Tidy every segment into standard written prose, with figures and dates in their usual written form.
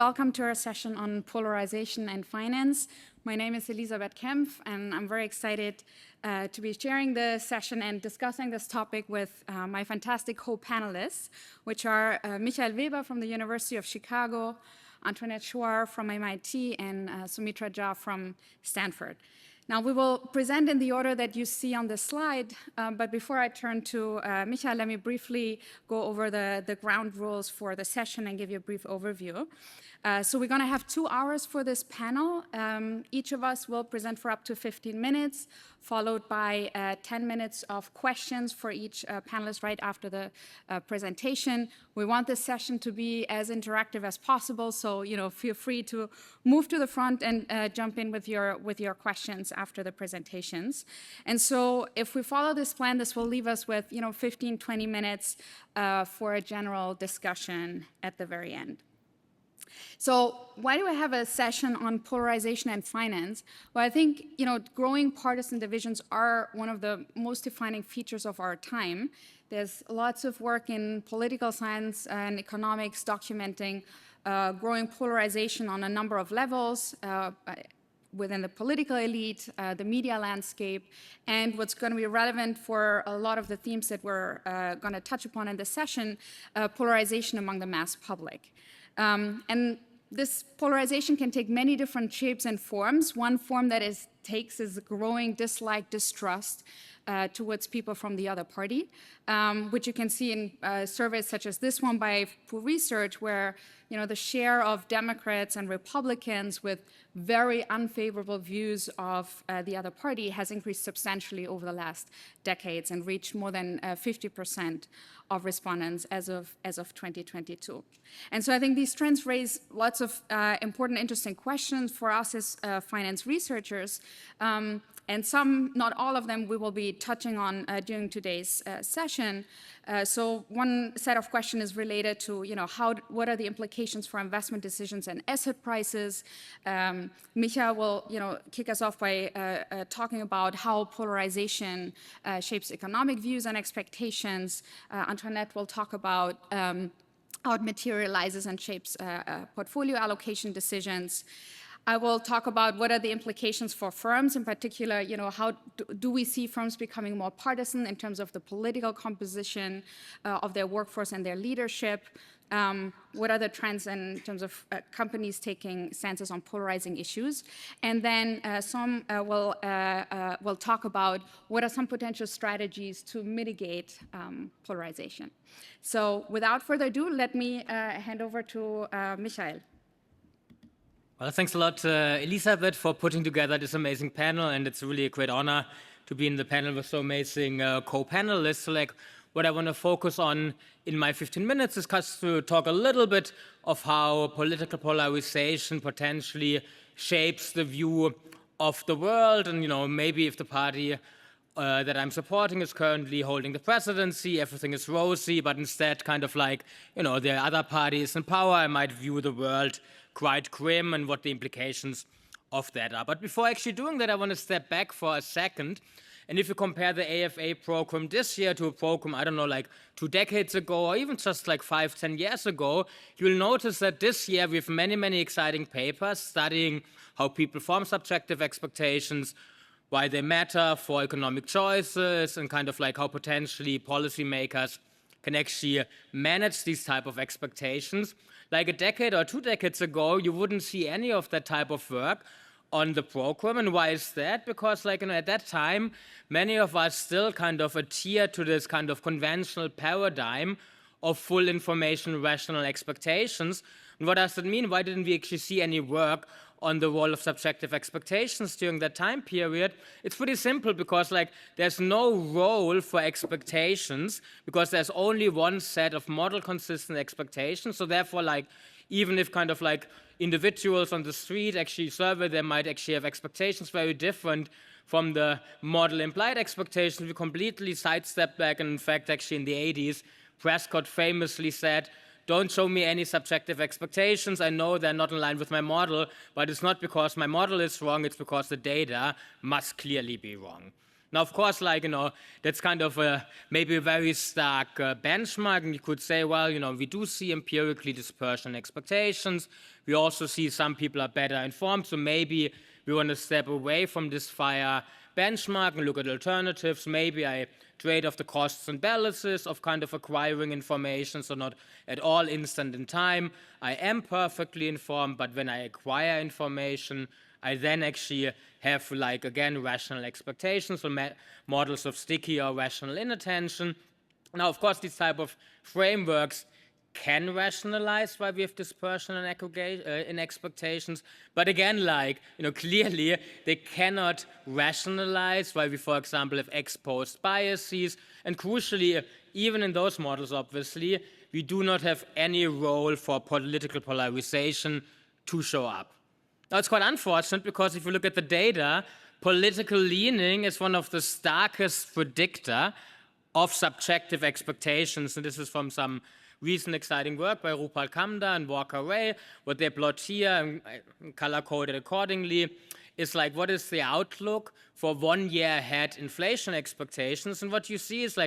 Welcome to our session on polarization and finance. My name is Elisabeth Kempf, and I'm very excited to be sharing the session and discussing this topic with my fantastic co-panelists, which are Michael Weber from the University of Chicago, Antoinette Schoar from MIT, and Saumitra from Stanford. Now, we will present in the order that you see on the slide, but before I turn to Michael, let me briefly go over the ground rules for the session and give you a brief overview. So we're going to have 2 hours for this panel. Each of us will present for up to 15 minutes, followed by 10 minutes of questions for each panelist right after the presentation. We want this session to be as interactive as possible, so feel free to move to the front and jump in with your questions after the presentations. And so if we follow this plan, this will leave us with 15, 20 minutes for a general discussion at the very end. So why do I have a session on polarization and finance? Well, I think growing partisan divisions are one of the most defining features of our time. There's lots of work in political science and economics documenting growing polarization on a number of levels within the political elite, the media landscape, and what's going to be relevant for a lot of the themes that we're going to touch upon in this session, polarization among the mass public. And this polarization can take many different shapes and forms. One form that takes is growing dislike, distrust towards people from the other party, which you can see in surveys such as this one by Pew Research, where the share of Democrats and Republicans with very unfavorable views of the other party has increased substantially over the last decades and reached more than 50% of respondents as of 2022. And so I think these trends raise lots of important, interesting questions for us as finance researchers. And some, not all of them, we will be touching on during today's session. So one set of questions is related to, what are the implications for investment decisions and asset prices? Micha will, kick us off by talking about how polarization shapes economic views and expectations. Antoinette will talk about how it materializes and shapes portfolio allocation decisions. I will talk about what are the implications for firms, in particular, how do we see firms becoming more partisan in terms of the political composition of their workforce and their leadership? What are the trends in terms of companies taking stances on polarizing issues? And then some will talk about what are some potential strategies to mitigate polarization. So without further ado, let me hand over to Michael. Well, thanks a lot, Elisabeth, for putting together this amazing panel, and it's really a great honor to be in the panel with so amazing co-panelists. So, what I want to focus on in my 15 minutes is just to talk a little bit of how political polarization potentially shapes the view of the world, and maybe if the party that I'm supporting is currently holding the presidency, everything is rosy, but instead the other party is in power, I might view the world quite grim and what the implications of that are. But before actually doing that, I want to step back for a second. And if you compare the AFA program this year to a program, 2 decades ago, or even just 5, 10 years ago, you'll notice that this year we have many, many exciting papers studying how people form subjective expectations, why they matter for economic choices, and how potentially policymakers can actually manage these type of expectations. Like a decade or 2 decades ago, you wouldn't see any of that type of work on the program. And why is that? Because at that time, many of us still adhere to this conventional paradigm of full information rational expectations. And what does that mean? Why didn't we actually see any work on the role of subjective expectations during that time period? It's pretty simple, because there's no role for expectations, because there's only one set of model consistent expectations. So therefore, even if individuals on the street actually survey, they might actually have expectations very different from the model implied expectations. We completely sidestep back, and in fact, actually in the 80s, Prescott famously said, "Don't show me any subjective expectations. I know they're not in line with my model, but it's not because my model is wrong, it's because the data must clearly be wrong." Now, of course, that's kind of maybe a very stark benchmark, and you could say, well, we do see empirically dispersion expectations. We also see some people are better informed, so maybe we want to step away from this FIRE benchmark and look at alternatives. Maybe I trade off the costs and balances of kind of acquiring information, so not at all instant in time. I am perfectly informed, but when I acquire information, I then actually have, again, rational expectations, so models of sticky or rational inattention. Now, of course, these type of frameworks can rationalize why we have dispersion in expectations, but again, clearly they cannot rationalize why we, for example, have ex-post biases, and crucially, even in those models, obviously, we do not have any role for political polarization to show up. Now, it's quite unfortunate because if you look at the data, political leaning is one of the starkest predictor of subjective expectations, and this is from some recent exciting work by Rupal Kamdar and Walker Ray. What they plot here, and color-coded accordingly, is what is the outlook for 1 year ahead inflation expectations, and what you see is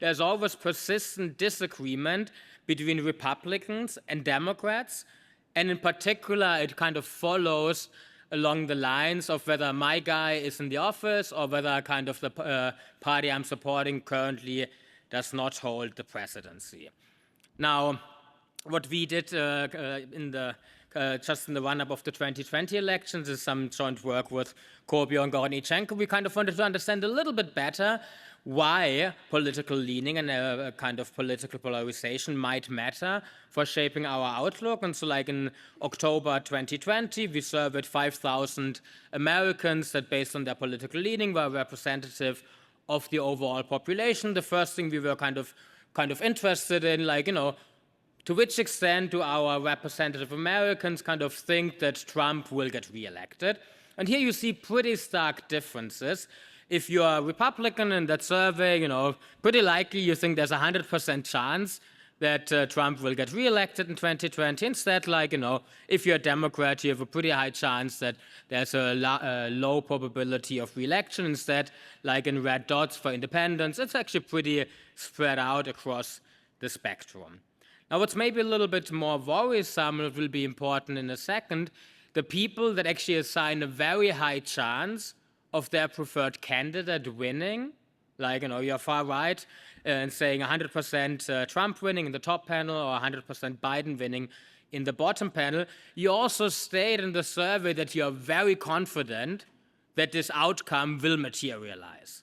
there's always persistent disagreement between Republicans and Democrats. And in particular, it kind of follows along the lines of whether my guy is in the office or whether kind of the party I'm supporting currently does not hold the presidency. Now, what we did just in the run-up of the 2020 elections is some joint work with Korbio and Gorodnichenko. We kind of wanted to understand a little bit better why political leaning and a kind of political polarization might matter for shaping our outlook. And so in October 2020, we surveyed 5,000 Americans that based on their political leaning were representative of the overall population. The first thing we were kind of interested in, to which extent do our representative Americans kind of think that Trump will get reelected? And here you see pretty stark differences. If you are a Republican in that survey, pretty likely you think there's a 100% chance that Trump will get reelected in 2020. Instead, if you're a Democrat, you have a pretty high chance that there's a low probability of reelection. Instead, in red dots for independents, it's actually pretty spread out across the spectrum. Now, what's maybe a little bit more worrisome, it will be important in a second, the people that actually assign a very high chance of their preferred candidate winning, you're far right and saying 100% Trump winning in the top panel or 100% Biden winning in the bottom panel, you also state in the survey that you're very confident that this outcome will materialize.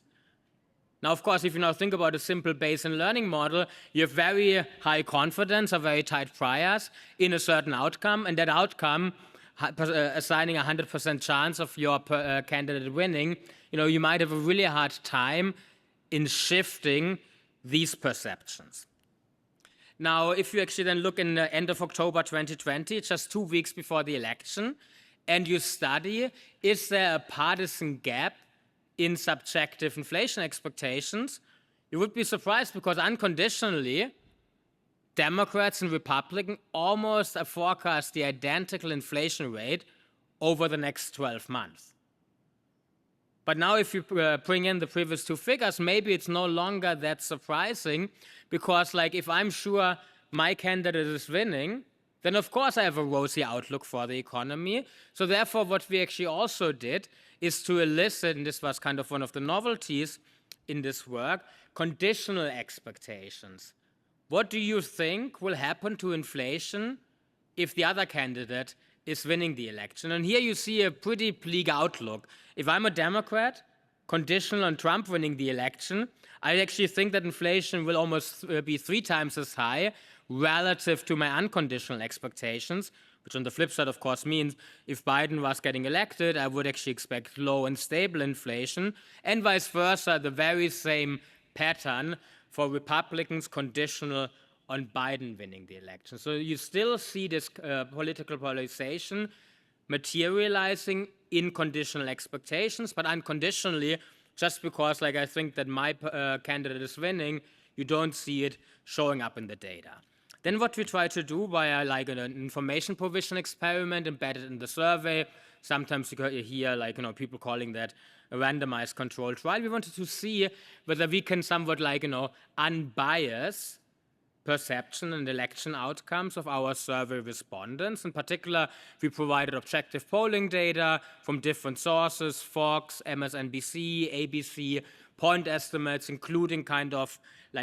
Now, of course, if you now think about a simple Bayesian learning model, you have very high confidence or very tight priors in a certain outcome, and that outcome assigning a 100% chance of your candidate winning, you might have a really hard time in shifting these perceptions. Now, if you actually then look in the end of October 2020, just 2 weeks before the election, and you study, is there a partisan gap in subjective inflation expectations? You would be surprised because unconditionally, Democrats and Republicans almost forecast the identical inflation rate over the next 12 months. But now if you bring in the previous two figures, maybe it's no longer that surprising because if I'm sure my candidate is winning, then of course I have a rosy outlook for the economy. So therefore what we actually also did is to elicit, and this was kind of one of the novelties in this work, conditional expectations. What do you think will happen to inflation if the other candidate is winning the election? And here you see a pretty bleak outlook. If I'm a Democrat, conditional on Trump winning the election, I actually think that inflation will almost be 3 times as high relative to my unconditional expectations, which on the flip side, of course, means if Biden was getting elected, I would actually expect low and stable inflation, and vice versa, the very same pattern for Republicans conditional on Biden winning the election. So you still see this political polarization materializing in conditional expectations, but unconditionally, just because I think that my candidate is winning, you don't see it showing up in the data. Then what we try to do via an information provision experiment embedded in the survey, sometimes you hear people calling that a randomized controlled trial. We wanted to see whether we can somewhat unbias perception and election outcomes of our survey respondents. In particular, we provided objective polling data from different sources, Fox, MSNBC, ABC, point estimates, including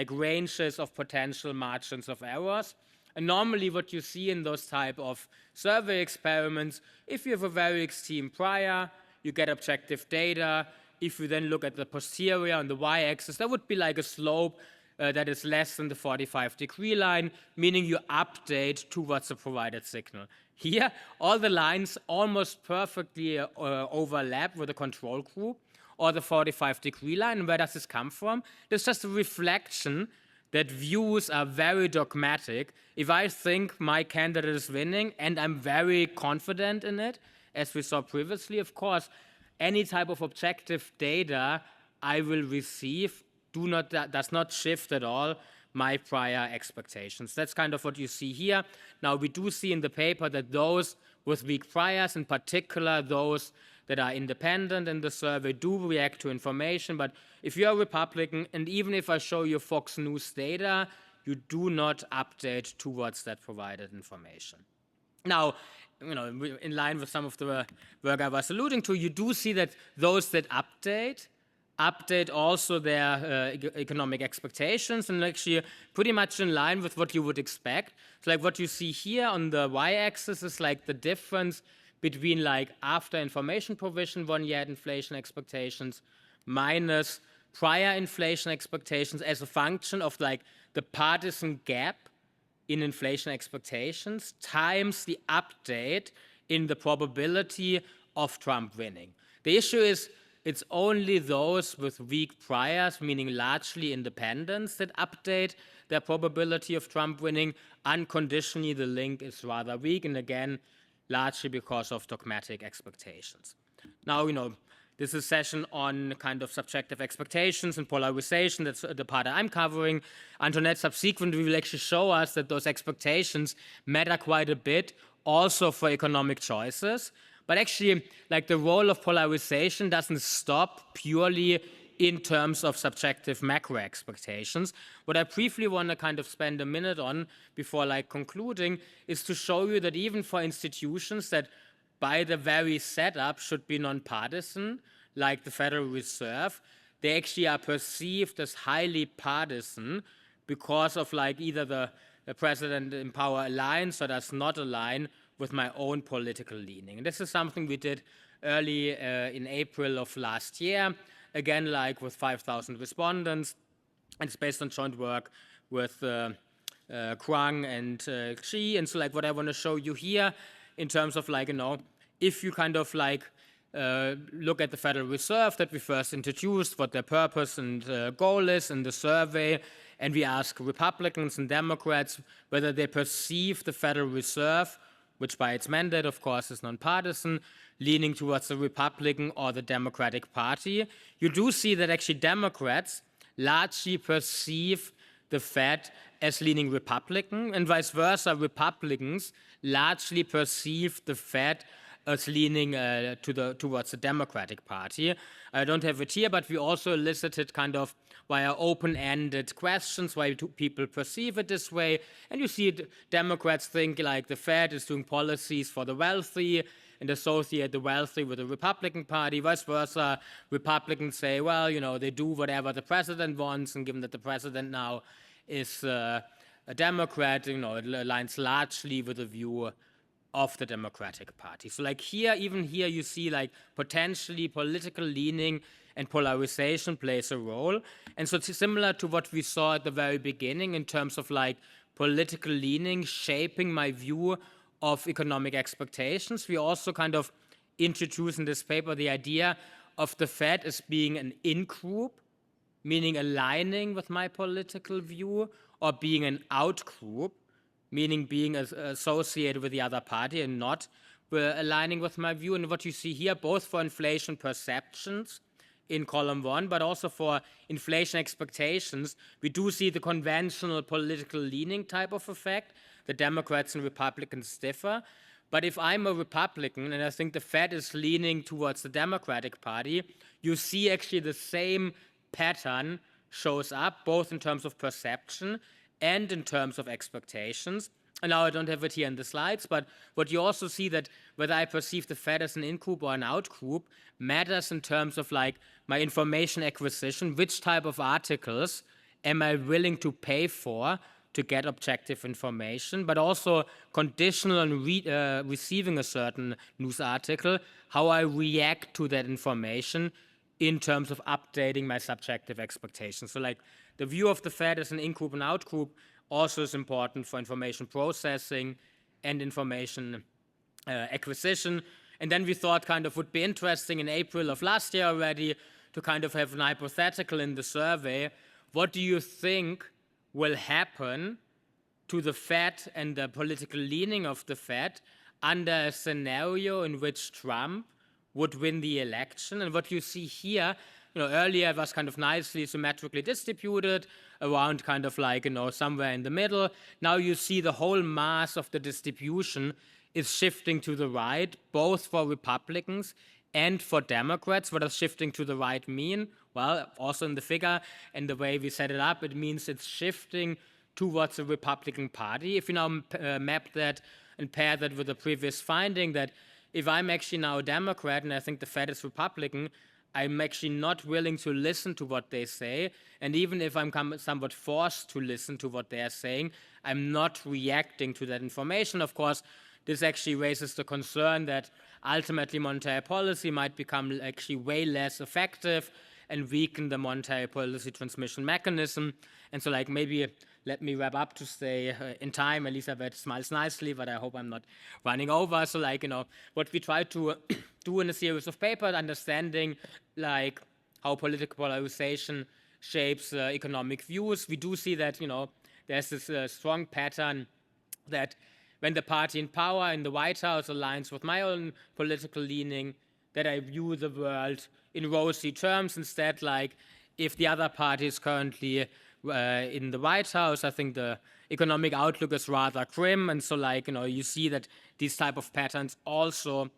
ranges of potential margins of errors. And normally what you see in those type of survey experiments, if you have a very extreme prior, you get objective data. If you then look at the posterior on the y-axis, there would be a slope that is less than the 45-degree line, meaning you update towards the provided signal. Here, all the lines almost perfectly overlap with the control group or the 45-degree line. And where does this come from? It's just a reflection that views are very dogmatic. If I think my candidate is winning and I'm very confident in it, as we saw previously, of course, any type of objective data I will receive does not shift at all my prior expectations. That's kind of what you see here. Now, we do see in the paper that those with weak priors, in particular those that are independent in the survey, do react to information. But if you're a Republican, and even if I show you Fox News data, you do not update towards that provided information. Now, in line with some of the work I was alluding to, you do see that those that update also their economic expectations, and actually pretty much in line with what you would expect. So what you see here on the y-axis is the difference between after information provision 1 year inflation expectations minus prior inflation expectations as a function of the partisan gap in inflation expectations times the update in the probability of Trump winning. The issue is it's only those with weak priors, meaning largely independents, that update their probability of Trump winning. Unconditionally, the link is rather weak, and again, largely because of dogmatic expectations. Now, this is a session on subjective expectations and polarization. That's the part I'm covering. Antoinette subsequently will actually show us that those expectations matter quite a bit also for economic choices. But actually, the role of polarization doesn't stop purely in terms of subjective macro expectations. What I briefly want to spend a minute on before concluding is to show you that even for institutions that by the very setup should be nonpartisan, like the Federal Reserve, they actually are perceived as highly partisan because of either the president in power aligns or does not align with my own political leaning. And this is something we did early in April of last year, again, with 5,000 respondents. And it's based on joint work with Kwang and Xi. And so what I want to show you here in terms of if you look at the Federal Reserve that we first introduced, what their purpose and goal is in the survey, and we ask Republicans and Democrats whether they perceive the Federal Reserve, which by its mandate, of course, is nonpartisan, leaning towards the Republican or the Democratic Party. You do see that actually Democrats largely perceive the Fed as leaning Republican, and vice versa, Republicans largely perceive the Fed as leaning towards the Democratic Party. I don't have it here, but we also elicited via open-ended questions why people perceive it this way. And you see Democrats think the Fed is doing policies for the wealthy and associate the wealthy with the Republican Party. Vice versa, Republicans say, well, they do whatever the president wants, and given that the president now is a Democrat, it aligns largely with the view of the Democratic Party. So even here you see potentially political leaning and polarization plays a role. And so it's similar to what we saw at the very beginning in terms of political leaning shaping my view of economic expectations. We also introduce in this paper the idea of the Fed as being an in-group, meaning aligning with my political view, or being an out-group, meaning being associated with the other party and not aligning with my view. And what you see here, both for inflation perceptions in column 1, but also for inflation expectations, we do see the conventional political leaning type of effect. The Democrats and Republicans differ. But if I'm a Republican and I think the Fed is leaning towards the Democratic Party, you see actually the same pattern shows up, both in terms of perception and in terms of expectations. And now I don't have it here in the slides, but what you also see that whether I perceive the Fed as an in-group or an out-group matters in terms of like my information acquisition, which type of articles am I willing to pay for to get objective information, but also conditional on receiving a certain news article, how I react to that information in terms of updating my subjective expectations. So like the view of the Fed as an in-group and out-group also is important for information processing and information acquisition. And then we thought kind of would be interesting in April of last year already to kind of have an hypothetical in the survey. What do you think will happen to the Fed and the political leaning of the Fed under a scenario in which Trump would win the election? And what you see here, earlier it was kind of nicely symmetrically distributed around kind of like, somewhere in the middle. Now you see the whole mass of the distribution is shifting to the right, both for Republicans and for Democrats. What does shifting to the right mean? Well, also in the figure and the way we set it up, it means it's shifting towards the Republican Party. If you now map that and pair that with the previous finding that if I'm actually now a Democrat and I think the Fed is Republican, I'm actually not willing to listen to what they say. And even if I'm somewhat forced to listen to what they are saying, I'm not reacting to that information. Of course, this actually raises the concern that ultimately monetary policy might become actually way less effective and weaken the monetary policy transmission mechanism. And so like maybe let me wrap up to stay in time. Elisabeth smiles nicely, but I hope I'm not running over. So like, what we try to do in a series of papers, understanding like how political polarization shapes economic views. We do see that, there's this strong pattern that when the party in power in the White House aligns with my own political leaning, that I view the world in rosy terms. Instead, like if the other party is currently in the White House, I think the economic outlook is rather grim. And so like, you see that these type of patterns also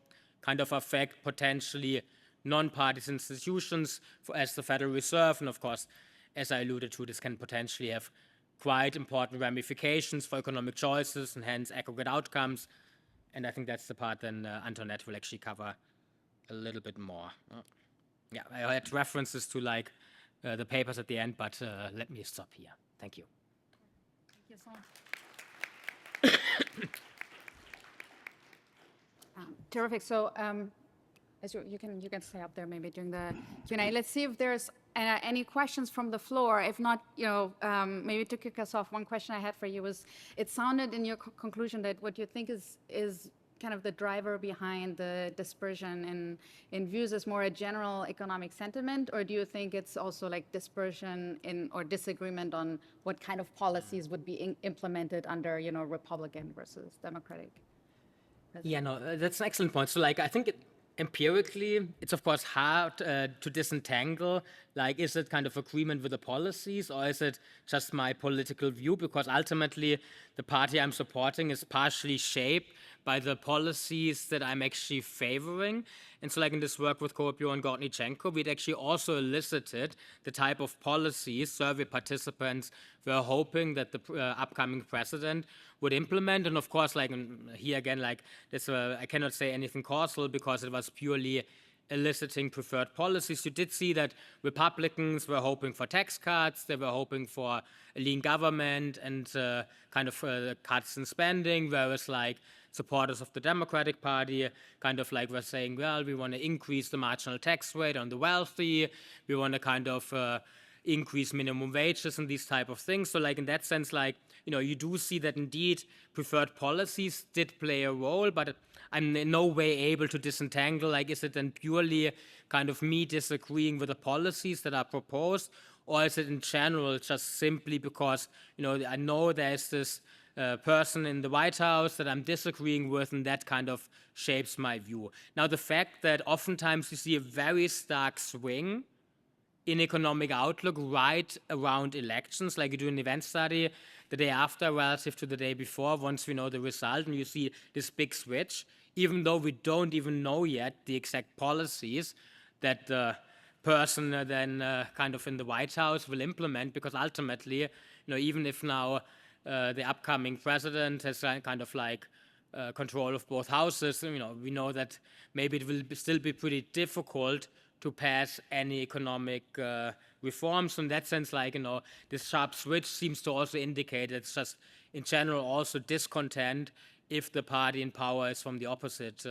kind of affect potentially non-partisan institutions as the Federal Reserve. And of course, as I alluded to, this can potentially have quite important ramifications for economic choices and hence aggregate outcomes. And I think that's the part then Antoinette will actually cover a little bit more. Yeah, I had references to like the papers at the end, but let me stop here. Thank you. Thank you so much. Terrific. So as you can stay up there maybe during the Q&A. Let's see if there's any questions from the floor. If not, maybe to kick us off, one question I had for you was, it sounded in your conclusion that what you think is kind of the driver behind the dispersion in views is more a general economic sentiment, or do you think it's also like dispersion or disagreement on what kind of policies would be implemented under, Republican versus Democratic president? Yeah, no, that's an excellent point. So like, I think empirically, it's of course hard to disentangle, like, is it kind of agreement with the policies or is it just my political view? Because ultimately, the party I'm supporting is partially shaped by the policies that I'm actually favoring. And so like in this work with Kuopio and Gortnichenko, we'd actually also elicited the type of policies survey participants were hoping that the upcoming president would implement. And of course, like here again, like this, I cannot say anything causal because it was purely eliciting preferred policies. You did see that Republicans were hoping for tax cuts, they were hoping for a lean government and kind of cuts in spending, whereas like supporters of the Democratic Party kind of like were saying, well, we want to increase the marginal tax rate on the wealthy, we want to kind of increase minimum wages and these type of things. So like in that sense, like, you do see that indeed preferred policies did play a role, but I'm in no way able to disentangle, like, is it then purely kind of me disagreeing with the policies that are proposed, or is it in general just simply because, I know there's this person in the White House that I'm disagreeing with, and that kind of shapes my view. Now, the fact that oftentimes you see a very stark swing in economic outlook right around elections, like you do an event study the day after relative to the day before, once we know the result, and you see this big switch, even though we don't even know yet the exact policies that the person then kind of in the White House will implement, because ultimately, even if now the upcoming president has kind of like control of both houses, we know that maybe it will still be pretty difficult to pass any economic reforms. So in that sense, like, this sharp switch seems to also indicate it's just in general also discontent if the party in power is from the opposite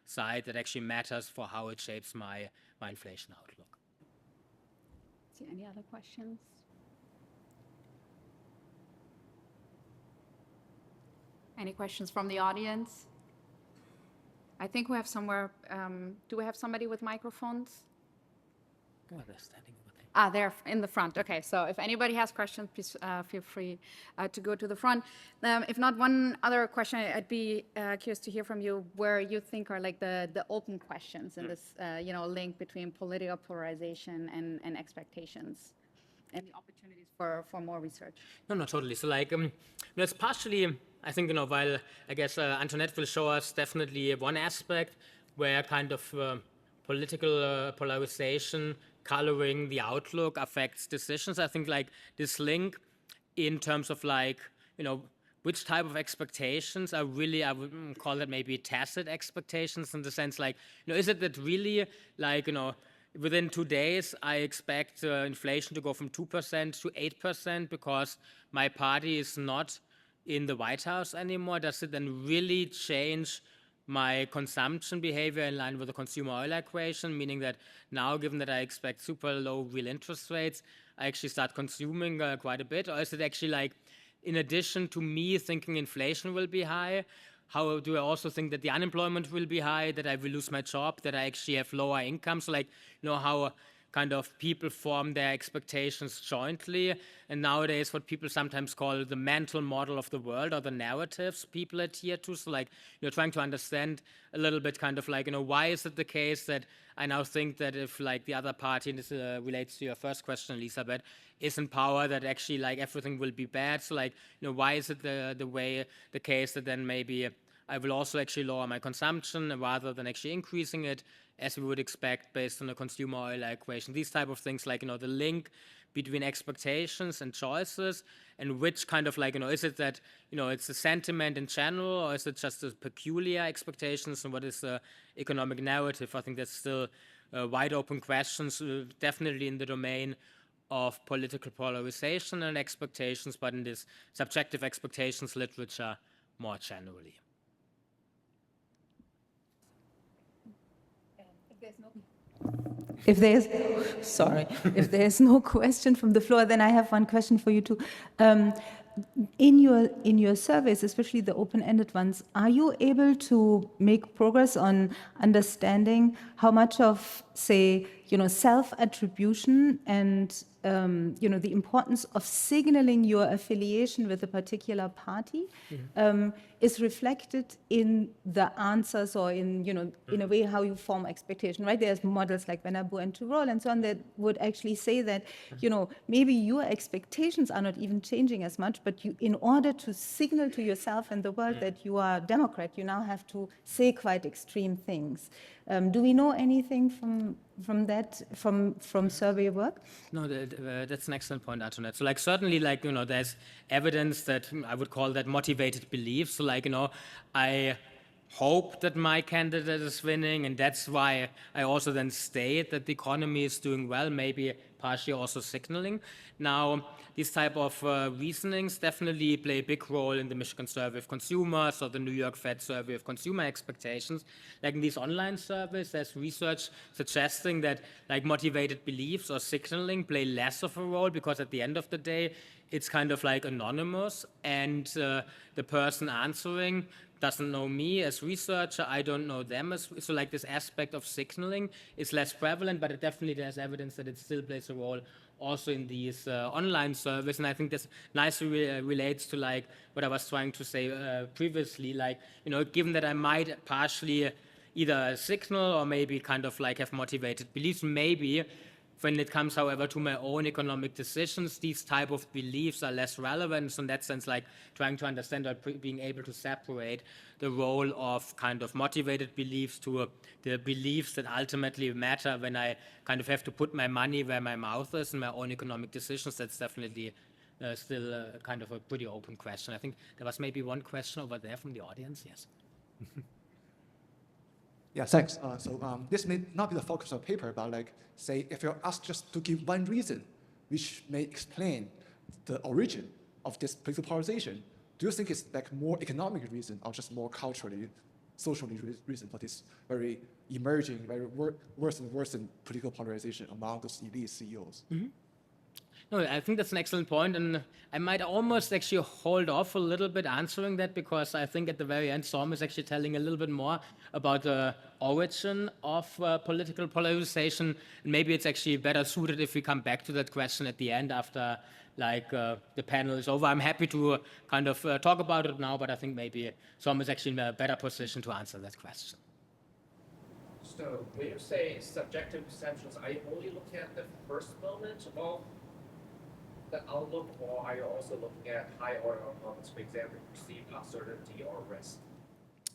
side. That actually matters for how it shapes my inflation outlook. See any other questions? Any questions from the audience? I think we have somewhere, do we have somebody with microphones? Oh, they're standing over there. They're in the front. Okay, so if anybody has questions, please feel free to go to the front. If not, one other question, I'd be curious to hear from you where you think are like the open questions in this, link between political polarization and expectations and the opportunities for more research. No, totally. So like, it's partially, I think, while I guess Antoinette will show us definitely one aspect where kind of political polarization coloring the outlook affects decisions. I think like this link in terms of like, which type of expectations are really, I would call it maybe tacit expectations, in the sense like, is it that really like, within 2 days, I expect inflation to go from 2% to 8% because my party is not in the White House anymore? Does it then really change my consumption behavior in line with the consumer oil equation, meaning that now, given that I expect super low real interest rates, I actually start consuming quite a bit? Or is it actually like, in addition to me thinking inflation will be high, how do I also think that the unemployment will be high, that I will lose my job, that I actually have lower income? So like, how kind of people form their expectations jointly. And nowadays, what people sometimes call the mental model of the world, or the narratives people adhere to. So like, trying to understand a little bit kind of like, why is it the case that I now think that if like the other party, and this relates to your first question, Elisabeth, is in power, that actually like everything will be bad? So like, why is it the case that then maybe I will also actually lower my consumption rather than actually increasing it, as we would expect based on the consumer oil equation? These type of things, like, the link between expectations and choices, and which kind of like, is it that, it's a sentiment in general, or is it just a peculiar expectations, and what is the economic narrative? I think that's still wide open questions, definitely in the domain of political polarization and expectations, but in this subjective expectations literature more generally. If there's no question from the floor, then I have one question for you too. In your surveys, especially the open-ended ones, are you able to make progress on understanding how much of, say, self-attribution and the importance of signaling your affiliation with a particular party is reflected in the answers, or in a way how you form expectation, right? There's models like Buena and so on that would actually say that, maybe your expectations are not even changing as much, but you, in order to signal to yourself and the world that you are a Democrat, you now have to say quite extreme things. Do we know anything from that, from survey work? No, that's an excellent point, Antoinette. So like, certainly, like, there's evidence that I would call that motivated belief. So like, I hope that my candidate is winning, and that's why I also then state that the economy is doing well, maybe partially also signaling. Now, these type of reasonings definitely play a big role in the Michigan Survey of Consumers or the New York Fed Survey of Consumer Expectations. Like in these online surveys, there's research suggesting that like motivated beliefs or signaling play less of a role, because at the end of the day, it's kind of like anonymous, and the person answering doesn't know me as researcher, I don't know them as, so like this aspect of signaling is less prevalent, but it definitely there's evidence that it still plays a role also in these online surveys. And I think this nicely relates to like what I was trying to say previously, like, given that I might partially either signal or maybe kind of like have motivated beliefs, maybe When it comes, however, to my own economic decisions, these type of beliefs are less relevant. So in that sense, like trying to understand or being able to separate the role of kind of motivated beliefs to the beliefs that ultimately matter when I kind of have to put my money where my mouth is in my own economic decisions, that's definitely still kind of a pretty open question. I think there was maybe one question over there from the audience. Yes. Yeah, thanks. This may not be the focus of the paper, but like, say, if you're asked just to give one reason which may explain the origin of this political polarization, do you think it's like more economic reason or just more culturally, socially reason for this very emerging, very worse and worse political polarization among those elite CEOs? Mm-hmm. No, I think that's an excellent point, and I might almost actually hold off a little bit answering that, because I think at the very end, Saum is actually telling a little bit more about the origin of political polarization. And maybe it's actually better suited if we come back to that question at the end after the panel is over. I'm happy to kind of talk about it now, but I think maybe Saum is actually in a better position to answer that question. So when you say subjective perceptions, are you only looking at the first moment of the outlook, or are you also looking at high order moments, for example, perceived uncertainty or risk?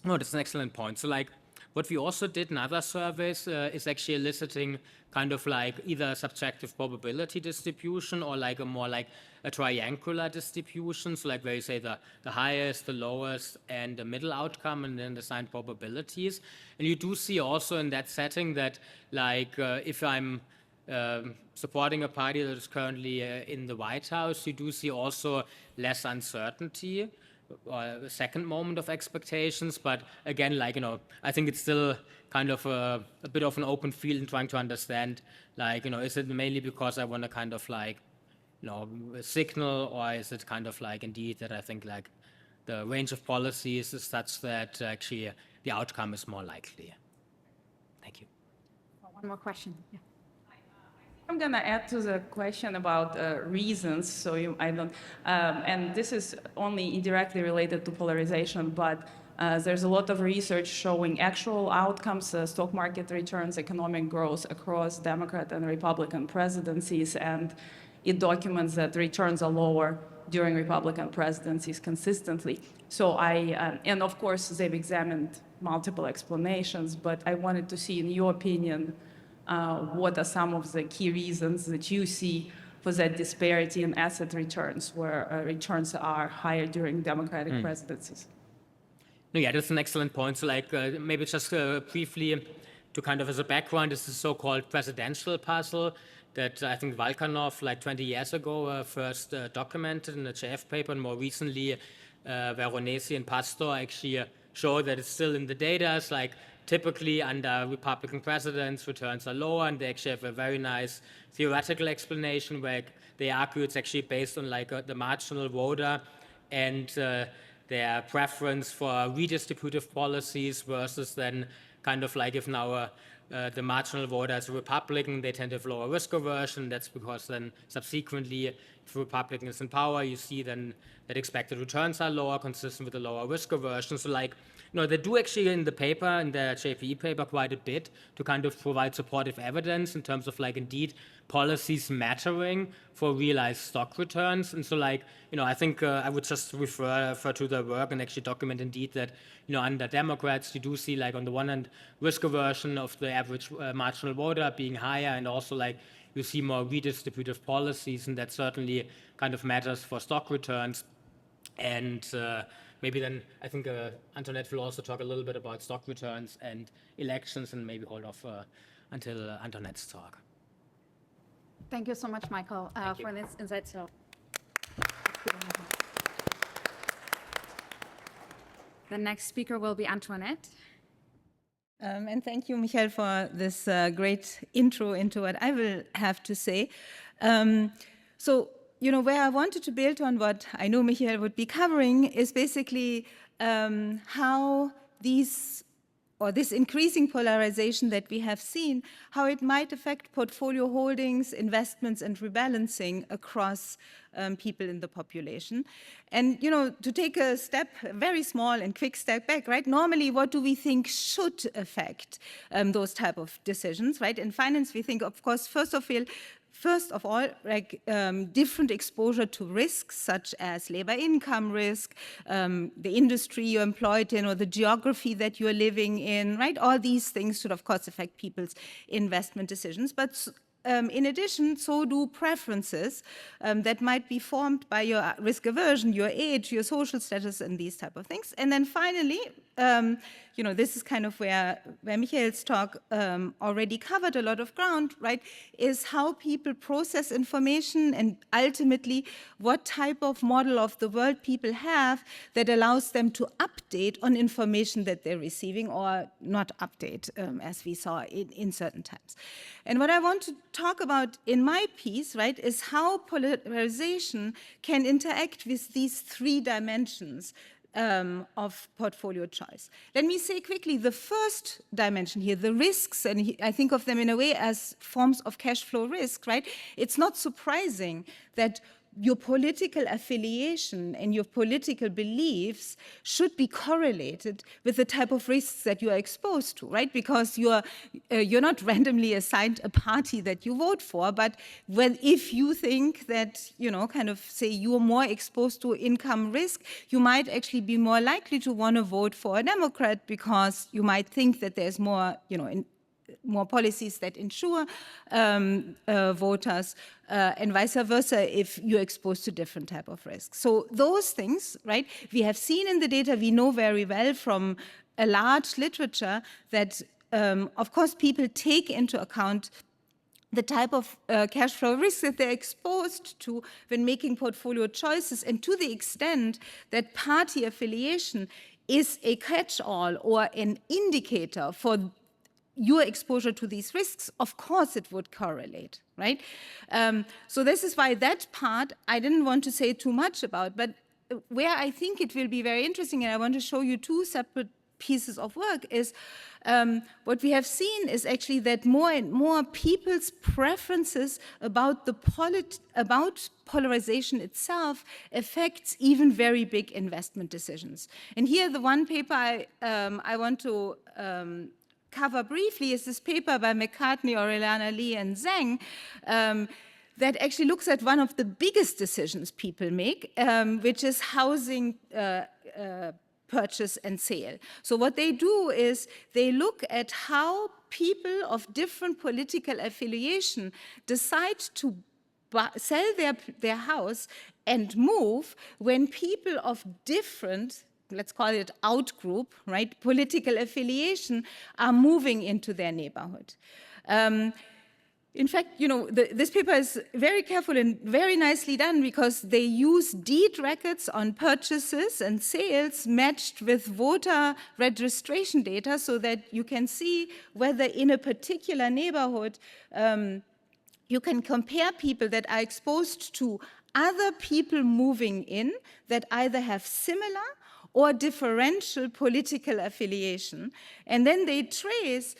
No, that's an excellent point. So like what we also did in other surveys is actually eliciting kind of like either subjective probability distribution or like a more like a triangular distribution. So like where you say the highest, the lowest, and the middle outcome, and then the assigned probabilities. And you do see also in that setting that like if I'm supporting a party that is currently in the White House, you do see also less uncertainty, or a second moment of expectations. But again, like, you know, I think it's still kind of a bit of an open field in trying to understand, like, you know, is it mainly because I want to kind of like, you know, signal, or is it kind of like indeed that I think like the range of policies is such that actually the outcome is more likely. Thank you. One more question. Yeah. I'm going to add to the question about reasons, so I don't, and this is only indirectly related to polarization, but there's a lot of research showing actual outcomes, stock market returns, economic growth across Democrat and Republican presidencies, and it documents that returns are lower during Republican presidencies consistently. So and of course they've examined multiple explanations, but I wanted to see, in your opinion, what are some of the key reasons that you see for that disparity in asset returns, where returns are higher during Democratic presidencies? No, yeah, that's an excellent point. So like maybe just briefly to kind of as a background, this is the so-called presidential puzzle that I think Volkanov like 20 years ago first documented in the JF paper, and more recently Veronesi and Pastor actually show that it's still in the data. It's like typically under Republican presidents, returns are lower, and they actually have a very nice theoretical explanation where they argue it's actually based on like the marginal voter and their preference for redistributive policies versus then kind of like if now the marginal voter is a Republican, they tend to have lower risk aversion. That's because then subsequently, if a Republican is in power, you see then that expected returns are lower, consistent with the lower risk aversion. So like, you know, they do actually in the paper, in the JPE paper, quite a bit to kind of provide supportive evidence in terms of like indeed policies mattering for realized stock returns. And so like, you know, I think I would just refer to the work and actually document indeed that, you know, under Democrats, you do see like on the one hand, risk aversion of the average marginal voter being higher, and also like you see more redistributive policies, and that certainly kind of matters for stock returns. And maybe then I think Antoinette will also talk a little bit about stock returns and elections, and maybe hold off until Antoinette's talk. Thank you so much, Michael, for this insight. So, the next speaker will be Antoinette. And thank you, Michael, for this great intro into what I will have to say. So, you know, where I wanted to build on what I know Michael would be covering is basically how these or this increasing polarization that we have seen, how it might affect portfolio holdings, investments, and rebalancing across people in the population. And, you know, to take a step, a very small and quick step back, right? Normally, what do we think should affect those type of decisions, right? In finance, we think, of course, first of all, like different exposure to risks, such as labor income risk, the industry you're employed in, or the geography that you're living in, right? All these things should, of course, affect people's investment decisions. But in addition, so do preferences that might be formed by your risk aversion, your age, your social status, and these type of things. And then finally, you know, this is kind of where Michael's talk already covered a lot of ground, right, is how people process information and ultimately what type of model of the world people have that allows them to update on information that they're receiving or not update, as we saw in certain times. And what I want to talk about in my piece, right, is how polarization can interact with these three dimensions of portfolio choice. Let me say quickly, the first dimension here, the risks, and I think of them in a way as forms of cash flow risk, right? It's not surprising that your political affiliation and your political beliefs should be correlated with the type of risks that you are exposed to, right? Because you're not randomly assigned a party that you vote for, but if you think that, you know, kind of say you're more exposed to income risk, you might actually be more likely to want to vote for a Democrat because you might think that there's more, you know, more policies that insure voters, and vice versa if you're exposed to different type of risks. So those things, right, we have seen in the data, we know very well from a large literature that, of course, people take into account the type of cash flow risk that they're exposed to when making portfolio choices, and to the extent that party affiliation is a catch-all or an indicator for your exposure to these risks, of course it would correlate, right? So this is why that part I didn't want to say too much about, but where I think it will be very interesting, and I want to show you two separate pieces of work, is what we have seen is actually that more and more people's preferences about polarization itself affects even very big investment decisions. And here the one paper I want to cover briefly is this paper by McCartney, Aureliana Lee, and Zhang, that actually looks at one of the biggest decisions people make, which is housing purchase and sale. So what they do is they look at how people of different political affiliation decide to sell their house and move when people of different, let's call it outgroup, right, political affiliation are moving into their neighborhood. In fact, you know, this paper is very careful and very nicely done because they use deed records on purchases and sales matched with voter registration data so that you can see whether in a particular neighborhood you can compare people that are exposed to other people moving in that either have similar or differential political affiliation, and then they trace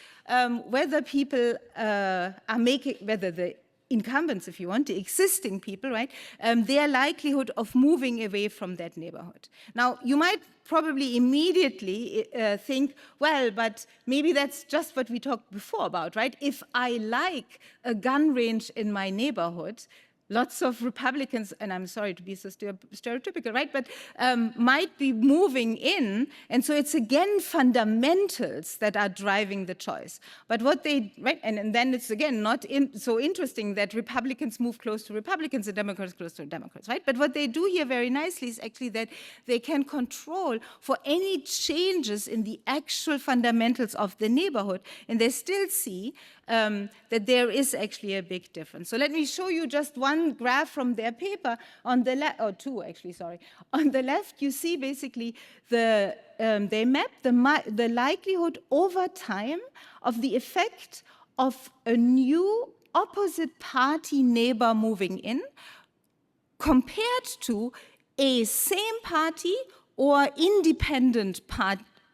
whether people are making, whether the incumbents, if you want, the existing people, right, their likelihood of moving away from that neighborhood. Now, you might probably immediately think, well, but maybe that's just what we talked before about, right? If I like a gun range in my neighborhood, lots of Republicans, and I'm sorry to be so stereotypical, right, but might be moving in, and so it's again fundamentals that are driving the choice. But what they, right, and then it's again not so interesting that Republicans move close to Republicans and Democrats close to Democrats, right? But what they do here very nicely is actually that they can control for any changes in the actual fundamentals of the neighborhood, and they still see that there is actually a big difference. So let me show you just one graph from their paper. On the left, or two actually, sorry. On the left, you see basically they map the likelihood over time of the effect of a new opposite party neighbor moving in compared to a same party or independent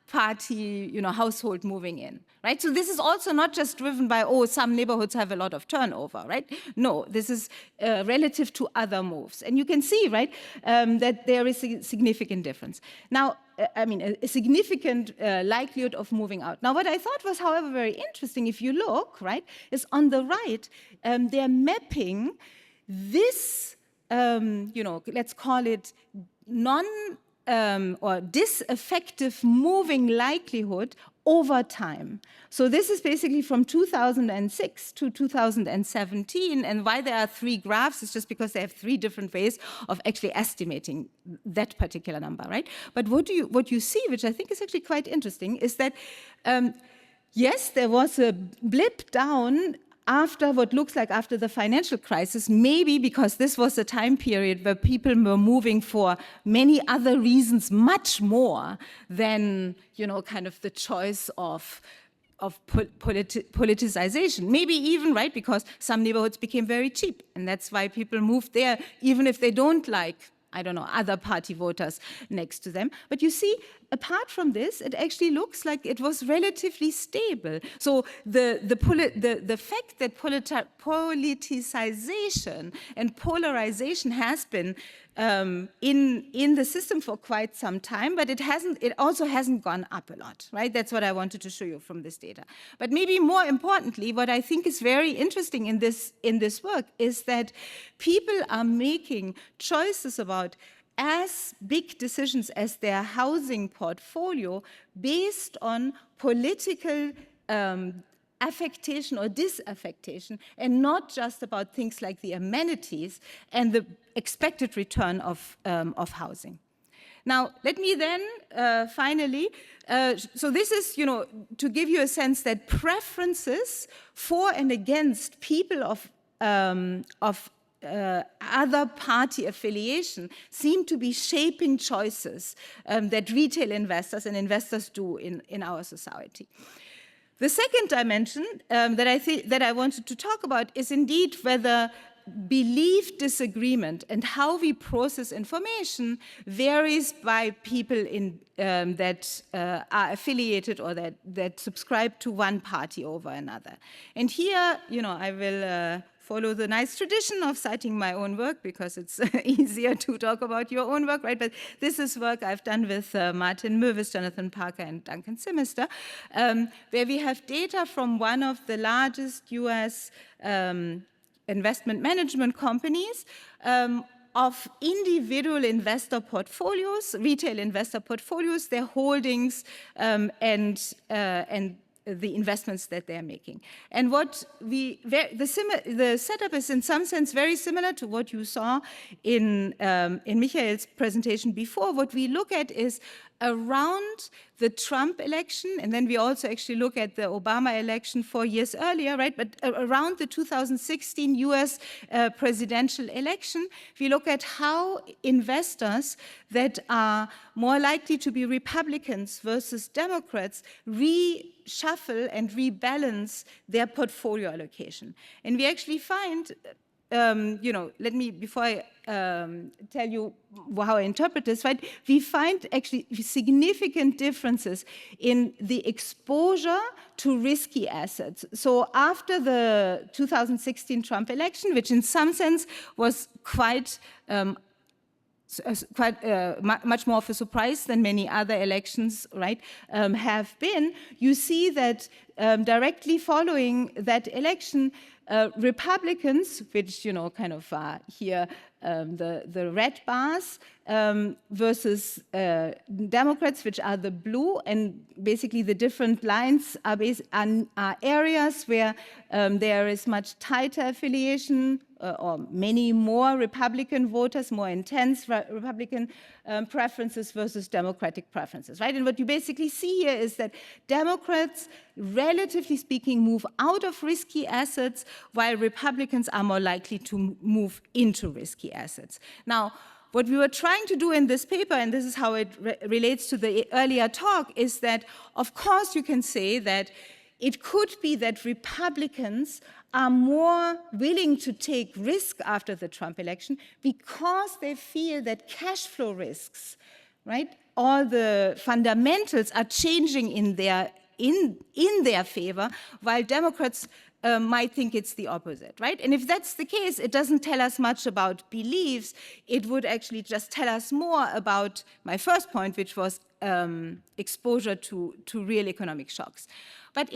party, household moving in, right? So this is also not just driven by, some neighborhoods have a lot of turnover, right? No, this is relative to other moves. And you can see, right, that there is a significant difference. Now, a significant likelihood of moving out. Now, what I thought was, however, very interesting, if you look, right, is on the right, they're mapping this, let's call it or disaffective moving likelihood over time. So this is basically from 2006 to 2017, and why there are 3 graphs is just because they have 3 different ways of actually estimating that particular number, right? But what you see, which I think is actually quite interesting, is that yes, there was a blip down after what looks like after the financial crisis, maybe because this was a time period where people were moving for many other reasons much more than, kind of the choice of politicization. Maybe even, right, because some neighborhoods became very cheap, and that's why people moved there, even if they don't like, I don't know, other party voters next to them. But you see, apart from this, it actually looks like it was relatively stable. So the fact that politicization and polarization has been in the system for quite some time, but it also hasn't gone up a lot, right? That's what I wanted to show you from this data. But maybe more importantly, what I think is very interesting in this work is that people are making choices about as big decisions as their housing portfolio based on political affectation or disaffectation, and not just about things like the amenities and the expected return of housing. Now, let me then finally, so this is, to give you a sense that preferences for and against people of other party affiliation seem to be shaping choices that retail investors and investors do in our society. The second dimension that I wanted to talk about is indeed whether belief disagreement and how we process information varies by people that are affiliated or that subscribe to one party over another. And here, I will follow the nice tradition of citing my own work because it's easier to talk about your own work, right? But this is work I've done with Martin Mewis, Jonathan Parker, and Duncan Simister, where we have data from one of the largest US investment management companies of individual investor portfolios, retail investor portfolios, their holdings, and the investments that they're making. And the setup is in some sense very similar to what you saw in Michael's presentation before. What we look at is around the Trump election, and then we also actually look at the Obama election 4 years earlier, right? But around the 2016 US presidential election, we look at how investors that are more likely to be Republicans versus Democrats reshuffle and rebalance their portfolio allocation. And we actually find, let me, before I tell you how I interpret this, right? We find actually significant differences in the exposure to risky assets. So after the 2016 Trump election, which in some sense was quite much more of a surprise than many other elections, right, have been, you see that directly following that election, Republicans, which, kind of here, the red bars, versus Democrats, which are the blue, and basically the different lines are areas where there is much tighter affiliation or many more Republican voters, more intense Republican preferences versus Democratic preferences, right? And what you basically see here is that Democrats, relatively speaking, move out of risky assets, while Republicans are more likely to move into risky assets. Now, what we were trying to do in this paper, and this is how it relates to the earlier talk, is that, of course, you can say that it could be that Republicans are more willing to take risk after the Trump election because they feel that cash flow risks right? All the fundamentals are changing in their favor, while Democrats might think it's the opposite, right? And if that's the case, it doesn't tell us much about beliefs. It would actually just tell us more about my first point, which was exposure to real economic shocks. But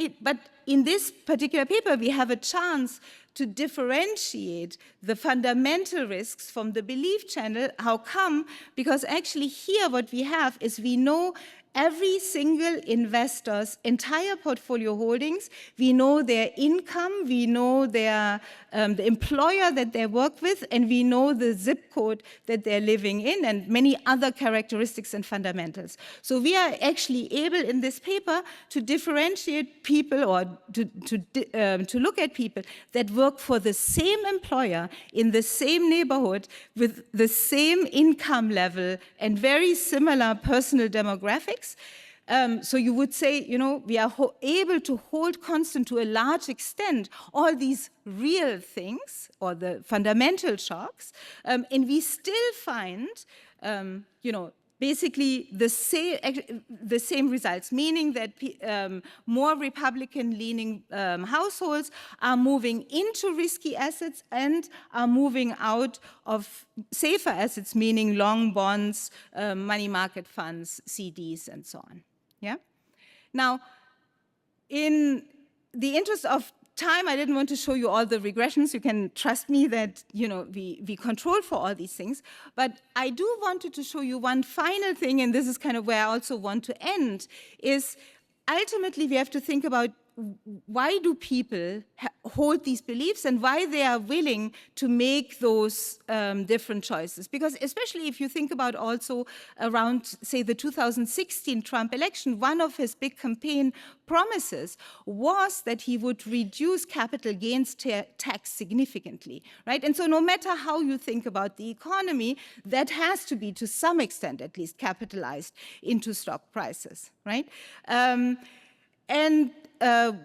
in this particular paper, we have a chance to differentiate the fundamental risks from the belief channel. How come? Because actually here what we have is we know every single investor's entire portfolio holdings. We know their income, we know their, the employer that they work with, and we know the zip code that they're living in, and many other characteristics and fundamentals. So we are actually able in this paper to differentiate people, or to look at people that work for the same employer in the same neighborhood with the same income level and very similar personal demographics. So you would say, you know, we are able to hold constant to a large extent all these real things or the fundamental shocks, and we still find, you know, basically the same results, meaning that more Republican-leaning households are moving into risky assets and are moving out of safer assets, meaning long bonds, money market funds, CDs, and so on. Yeah. Now, in the interest of time, I didn't want to show you all the regressions. You can trust me that, you know, we control for all these things. But I do wanted to show you one final thing, and this is kind of where I also want to end, is ultimately we have to think about why do people hold these beliefs and why they are willing to make those different choices. Because especially if you think about also around, say, the 2016 Trump election, one of his big campaign promises was that he would reduce capital gains tax significantly, right? And so no matter how you think about the economy, that has to be, to some extent at least, capitalized into stock prices, right?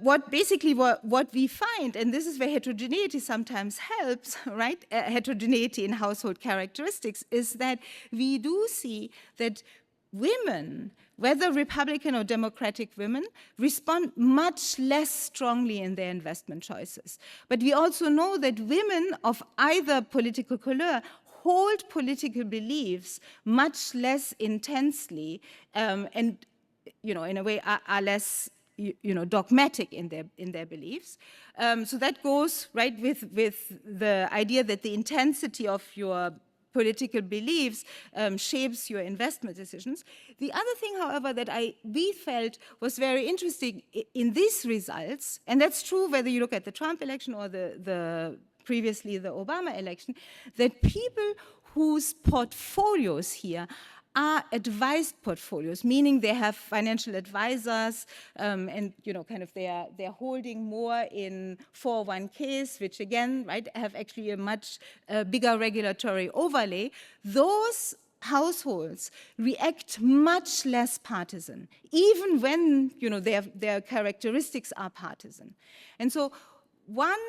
What we find, and this is where heterogeneity sometimes helps, right? Heterogeneity in household characteristics, is that we do see that women, whether Republican or Democratic women, respond much less strongly in their investment choices. But we also know that women of either political color hold political beliefs much less intensely, and, you know, in a way are less, you know, dogmatic in their beliefs. So that goes right with the idea that the intensity of your political beliefs shapes your investment decisions. The other thing, however, that we felt was very interesting in these results, and that's true whether you look at the Trump election or previously the Obama election, that people whose portfolios here are advised portfolios, meaning they have financial advisors, and, you know, kind of they're holding more in 401ks, which again, right, have actually a much bigger regulatory overlay. Those households react much less partisan, even when, you know, their characteristics are partisan. And so one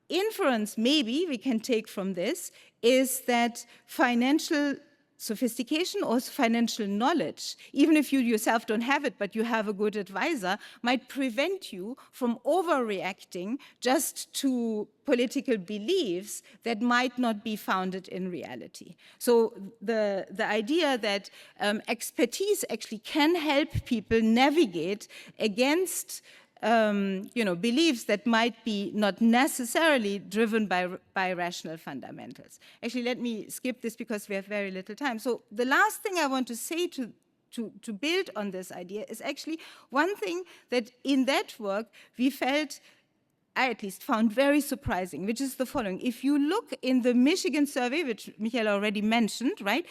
inference maybe we can take from this is that financial sophistication or financial knowledge, even if you yourself don't have it, but you have a good advisor, might prevent you from overreacting just to political beliefs that might not be founded in reality. So the idea that expertise actually can help people navigate against you know, beliefs that might be not necessarily driven by rational fundamentals. Actually, let me skip this because we have very little time. So the last thing I want to say to build on this idea is actually one thing that in that work we felt, I at least found very surprising, which is the following. If you look in the Michigan survey, which Michael already mentioned, right?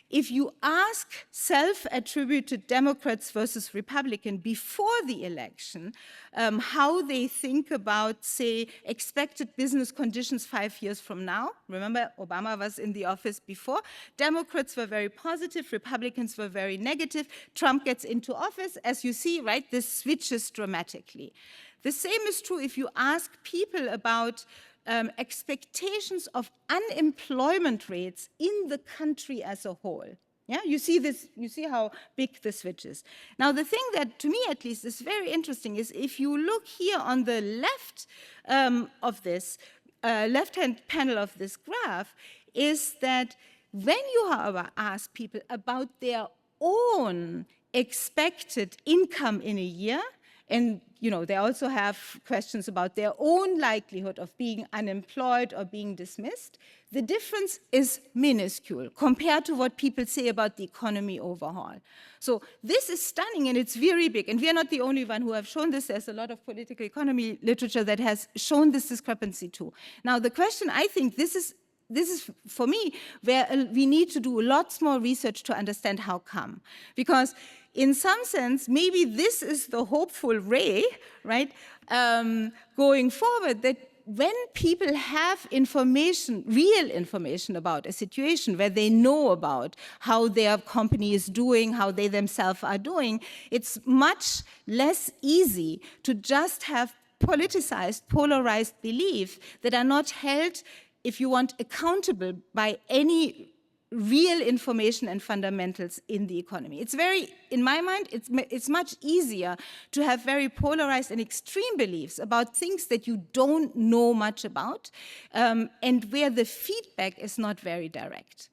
If you ask self-attributed Democrats versus Republican before the election how they think about, say, expected business conditions 5 years from now, remember Obama was in the office before, Democrats were very positive, Republicans were very negative, Trump gets into office, as you see, right, this switches dramatically. The same is true if you ask people about expectations of unemployment rates in the country as a whole, Yeah, you see this, you see how big the switch is. Now, the thing that, to me at least, is very interesting is if you look here on the left of this, left-hand panel of this graph, is that when you, however, ask people about their own expected income in a year, and they also have questions about their own likelihood of being unemployed or being dismissed, the difference is minuscule compared to what people say about the economy overall. So this is stunning, and it's very big. And we are not the only one who have shown this. There's a lot of political economy literature that has shown this discrepancy too. Now, the question, I think, this is for me where we need to do lots more research to understand how come. Because in some sense, maybe this is the hopeful ray, right, going forward, that when people have information, real information about a situation where they know about how their company is doing, how they themselves are doing, it's much less easy to just have politicized, polarized beliefs that are not held, if you want, accountable by any real information and fundamentals in the economy. It's very, in my mind, it's much easier to have very polarized and extreme beliefs about things that you don't know much about, and where the feedback is not very direct.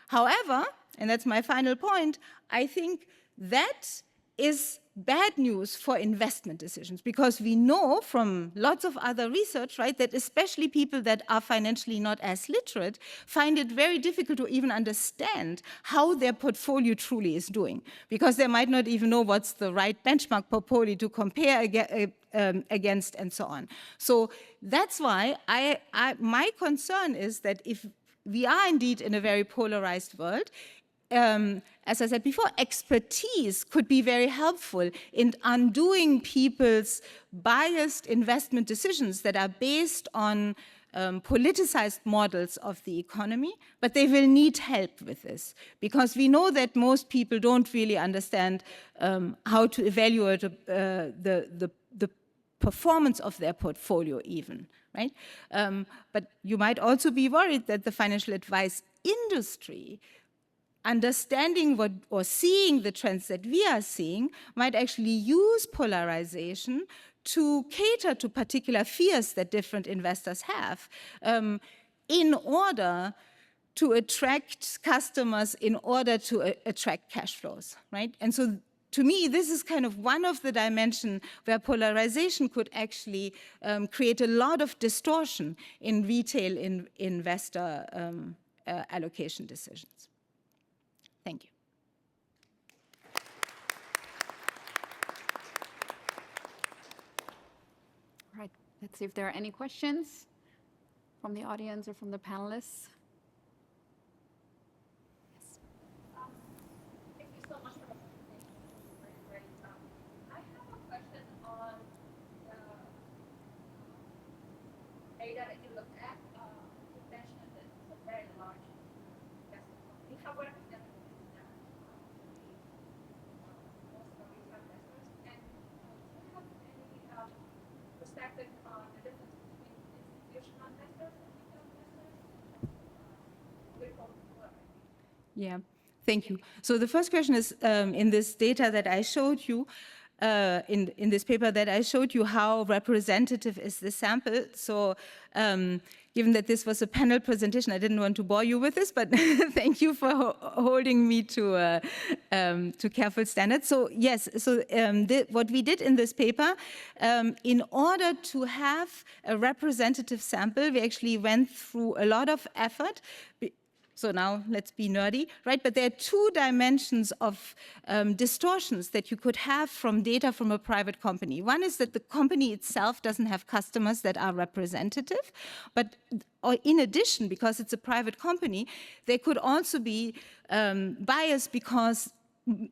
However, and that's my final point, I think that is bad news for investment decisions, because we know from lots of other research, right, that especially people that are financially not as literate find it very difficult to even understand how their portfolio truly is doing, because they might not even know what's the right benchmark portfolio to compare against and so on. So that's why my concern is that if we are indeed in a very polarized world, as I said before, expertise could be very helpful in undoing people's biased investment decisions that are based on politicized models of the economy, but they will need help with this, because we know that most people don't really understand how to evaluate the performance of their portfolio even, right? But you might also be worried that the financial advice industry, understanding what or seeing the trends that we are seeing, might actually use polarization to cater to particular fears that different investors have, in order to attract customers, in order to attract cash flows, right? And so to me, this is kind of one of the dimensions where polarization could actually create a lot of distortion in retail investor allocation decisions. Thank you. All right, let's see if there are any questions from the audience or from the panelists. Yes. Thank you so much for the presentation. Very great. I have a question on the data that you looked at. You mentioned that it's a very large investment company. How representative is that? Most of the retail investors. And do you have any perspective on the difference between institutional investors and retail investors? Yeah, thank you. So the first question is, in this data that I showed you, in this paper that I showed you, how representative is the sample? So given that this was a panel presentation, I didn't want to bore you with this, but thank you for holding me to careful standards. So yes, so what we did in this paper, in order to have a representative sample, we actually went through a lot of effort. So now let's be nerdy, right? But there are two dimensions of distortions that you could have from data from a private company. One is that the company itself doesn't have customers that are representative, but or in addition, because it's a private company, they could also be biased because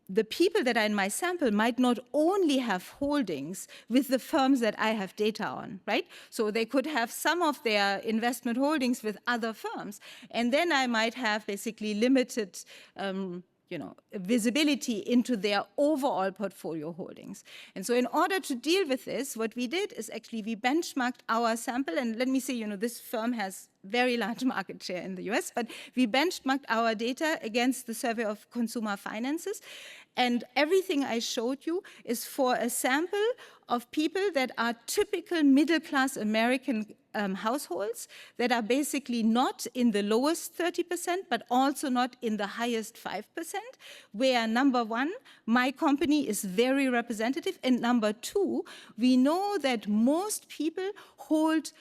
the people that are in my sample might not only have holdings with the firms that I have data on, right? So they could have some of their investment holdings with other firms. And then I might have basically limited visibility into their overall portfolio holdings. And so in order to deal with this, what we did is actually we benchmarked our sample, and let me say, this firm has very large market share in the US, but we benchmarked our data against the survey of consumer finances. And everything I showed you is for a sample of people that are typical middle-class American households that are basically not in the lowest 30%, but also not in the highest 5%, where number one, my company is very representative, and number two, we know that most people hold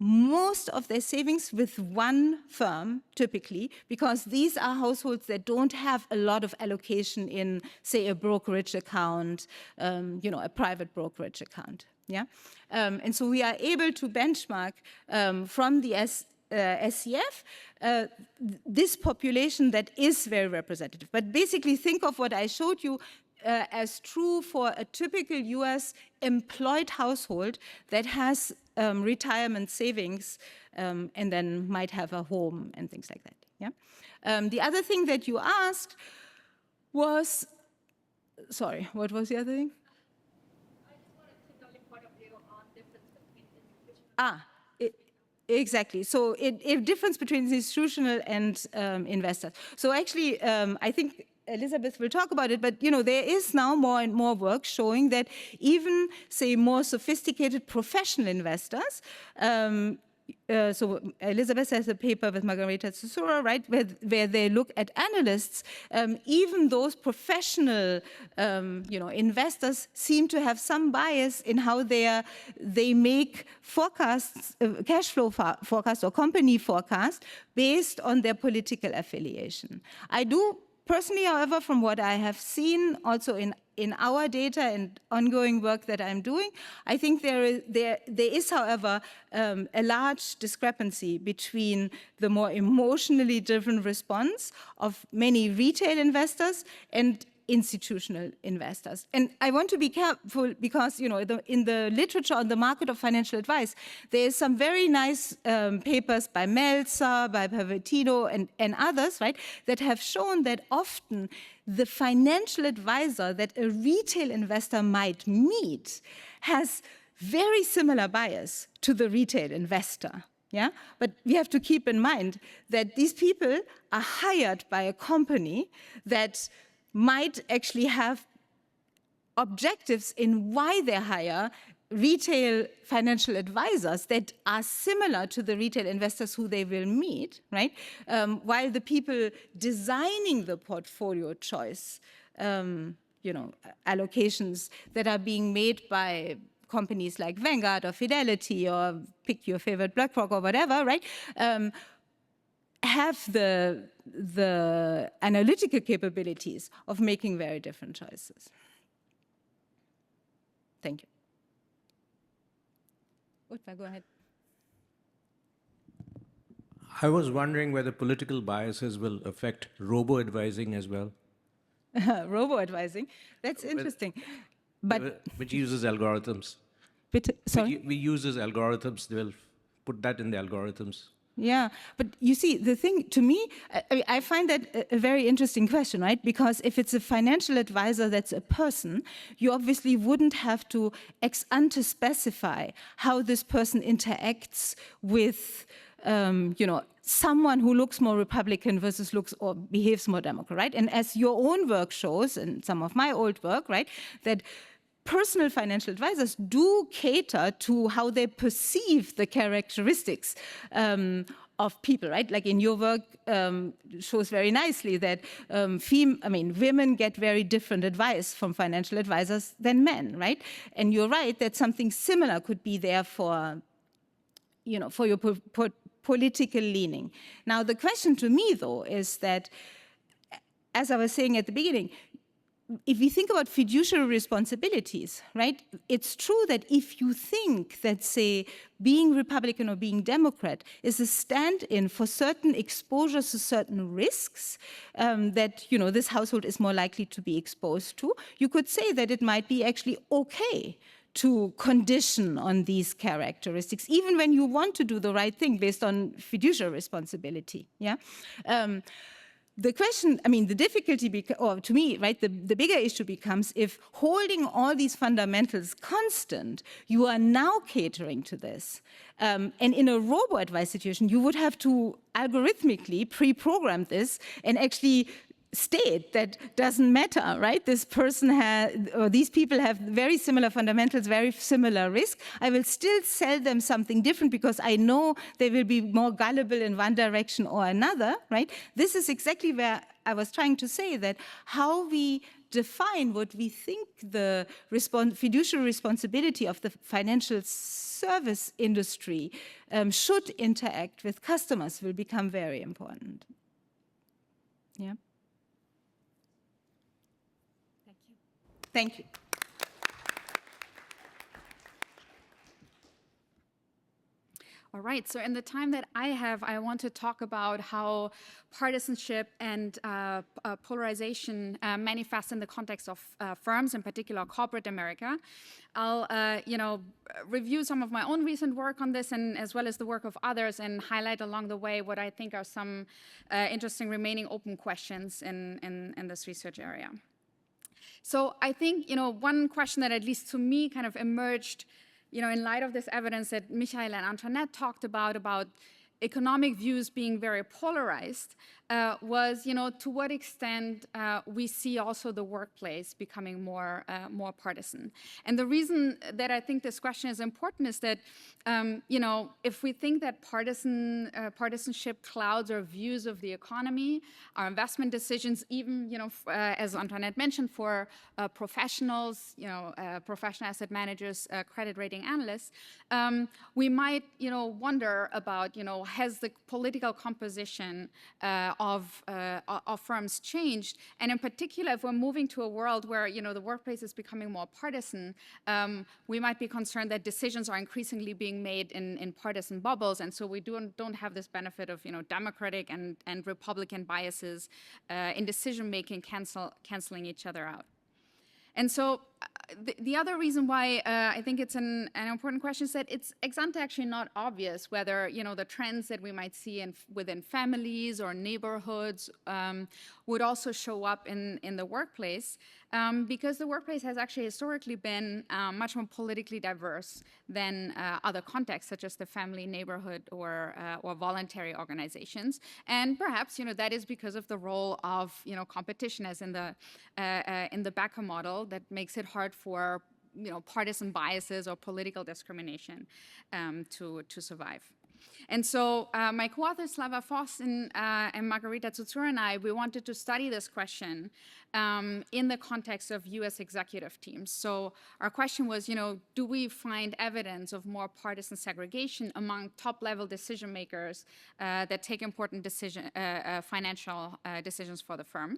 most of their savings with one firm, typically, because these are households that don't have a lot of allocation in, say, a brokerage account, a private brokerage account. Yeah, and so we are able to benchmark from the SCF this population that is very representative. But basically, think of what I showed you as true for a typical US employed household that has retirement savings and then might have a home and things like that. Yeah. The other thing that you asked was, sorry, what was the other thing? I just wanted to know your point of view on difference between institutional. Exactly. So a difference between institutional and investors. So actually, I think Elisabeth will talk about it, but there is now more and more work showing that even, say, more sophisticated professional investors, so Elisabeth has a paper with Margareta Susura, right, where they look at analysts. Even those professional, investors seem to have some bias in how they make forecasts, cash flow forecasts or company forecasts based on their political affiliation. I do personally, however, from what I have seen also in our data and ongoing work that I'm doing, I think there is, however, a large discrepancy between the more emotionally driven response of many retail investors and institutional investors. And I want to be careful because, in the literature on the market of financial advice, there is some very nice papers by Meltzer, by Pervertino, and others, right, that have shown that often the financial advisor that a retail investor might meet has very similar bias to the retail investor. Yeah, but we have to keep in mind that these people are hired by a company that might actually have objectives in why they hire retail financial advisors that are similar to the retail investors who they will meet, right? While the people designing the portfolio choice, allocations that are being made by companies like Vanguard or Fidelity or pick your favorite BlackRock or whatever, right? Have the analytical capabilities of making very different choices. Thank you. Utva, go ahead. I was wondering whether political biases will affect robo-advising as well. Robo-advising? That's interesting. But which uses algorithms. Sorry? We uses algorithms. They will put that in the algorithms. Yeah, but you see, the thing, to me, I find that a very interesting question, right? Because if it's a financial advisor that's a person, you obviously wouldn't have to ex ante specify how this person interacts with, someone who looks more Republican versus looks or behaves more Democrat, right? And as your own work shows, and some of my old work, right, that personal financial advisors do cater to how they perceive the characteristics of people, right? Like in your work shows very nicely that women get very different advice from financial advisors than men, right? And you're right that something similar could be there for, for your political leaning. Now, the question to me, though, is that, as I was saying at the beginning, if we think about fiduciary responsibilities, right, it's true that if you think that, say, being Republican or being Democrat is a stand-in for certain exposures to certain risks that, this household is more likely to be exposed to, you could say that it might be actually okay to condition on these characteristics, even when you want to do the right thing based on fiduciary responsibility, yeah? the question, I mean, the difficulty, or to me, right, the bigger issue becomes if holding all these fundamentals constant, you are now catering to this. And in a robo-advice situation, you would have to algorithmically pre-program this and actually state that doesn't matter, right? This person has, or these people have very similar fundamentals, very similar risk. I will still sell them something different because I know they will be more gullible in one direction or another, right? This is exactly where I was trying to say that how we define what we think the fiduciary responsibility of the financial service industry should interact with customers will become very important. Yeah. Thank you. All right, so in the time that I have, I want to talk about how partisanship and polarization manifest in the context of firms, in particular corporate America. I'll review some of my own recent work on this, and as well as the work of others, and highlight along the way what I think are some interesting remaining open questions in this research area. So I think, one question that at least to me kind of emerged, in light of this evidence that Michael and Antoinette talked about economic views being very polarized, was, to what extent we see also the workplace becoming more partisan. And the reason that I think this question is important is that, if we think that partisanship clouds our views of the economy, our investment decisions, even, as Antoinette mentioned, for professionals, professional asset managers, credit rating analysts, we might, wonder about, has the political composition of firms changed? And in particular, if we're moving to a world where, the workplace is becoming more partisan, we might be concerned that decisions are increasingly being made in partisan bubbles, and so we don't have this benefit of, Democratic and Republican biases in decision-making canceling each other out. And so the other reason why I think it's an important question is that it's ex ante actually not obvious whether, the trends that we might see within families or neighborhoods would also show up in the workplace, because the workplace has actually historically been much more politically diverse than other contexts, such as the family, neighborhood, or voluntary organizations. And perhaps, that is because of the role of, competition, as in the Becker model, that makes it hard for, partisan biases or political discrimination to survive. And so my co-authors Slava Voss and Margarita Tsutsura and I, we wanted to study this question in the context of US executive teams. So our question was, do we find evidence of more partisan segregation among top-level decision makers that take important financial decisions for the firm?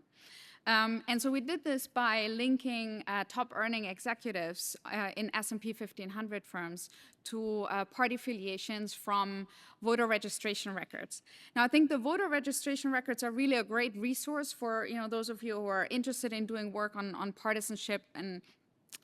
And so we did this by linking top-earning executives in S&P 1500 firms to party affiliations from voter registration records. Now, I think the voter registration records are really a great resource for those of you who are interested in doing work on partisanship, and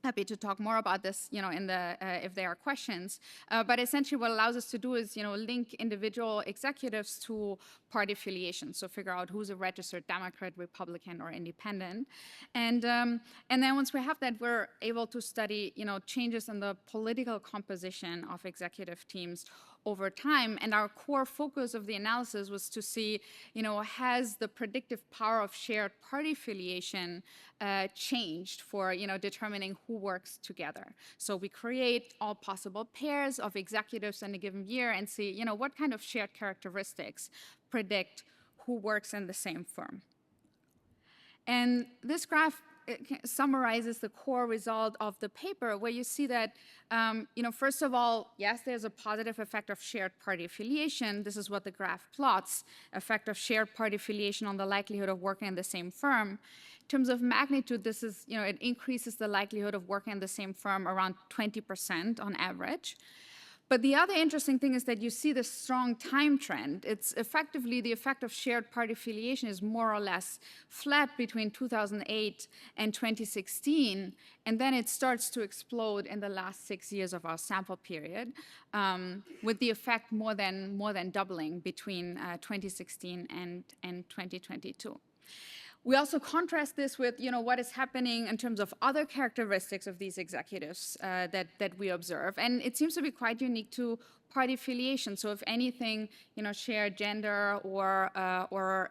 happy to talk more about this, if there are questions. But essentially, what allows us to do is, link individual executives to party affiliations. So figure out who's a registered Democrat, Republican, or Independent. And then once we have that, we're able to study, changes in the political composition of executive teams over time. And our core focus of the analysis was to see, has the predictive power of shared party affiliation changed for, determining who works together. So we create all possible pairs of executives in a given year and see, what kind of shared characteristics predict who works in the same firm. And this graph summarizes the core result of the paper, where you see that, first of all, yes, there's a positive effect of shared party affiliation. This is what the graph plots, effect of shared party affiliation on the likelihood of working in the same firm. In terms of magnitude, this is, it increases the likelihood of working in the same firm around 20% on average. But the other interesting thing is that you see this strong time trend. It's effectively the effect of shared party affiliation is more or less flat between 2008 and 2016, and then it starts to explode in the last 6 years of our sample period, with the effect more than doubling between 2016 and 2022. We also contrast this with, what is happening in terms of other characteristics of these executives that we observe. And it seems to be quite unique to party affiliation. So if anything, shared gender or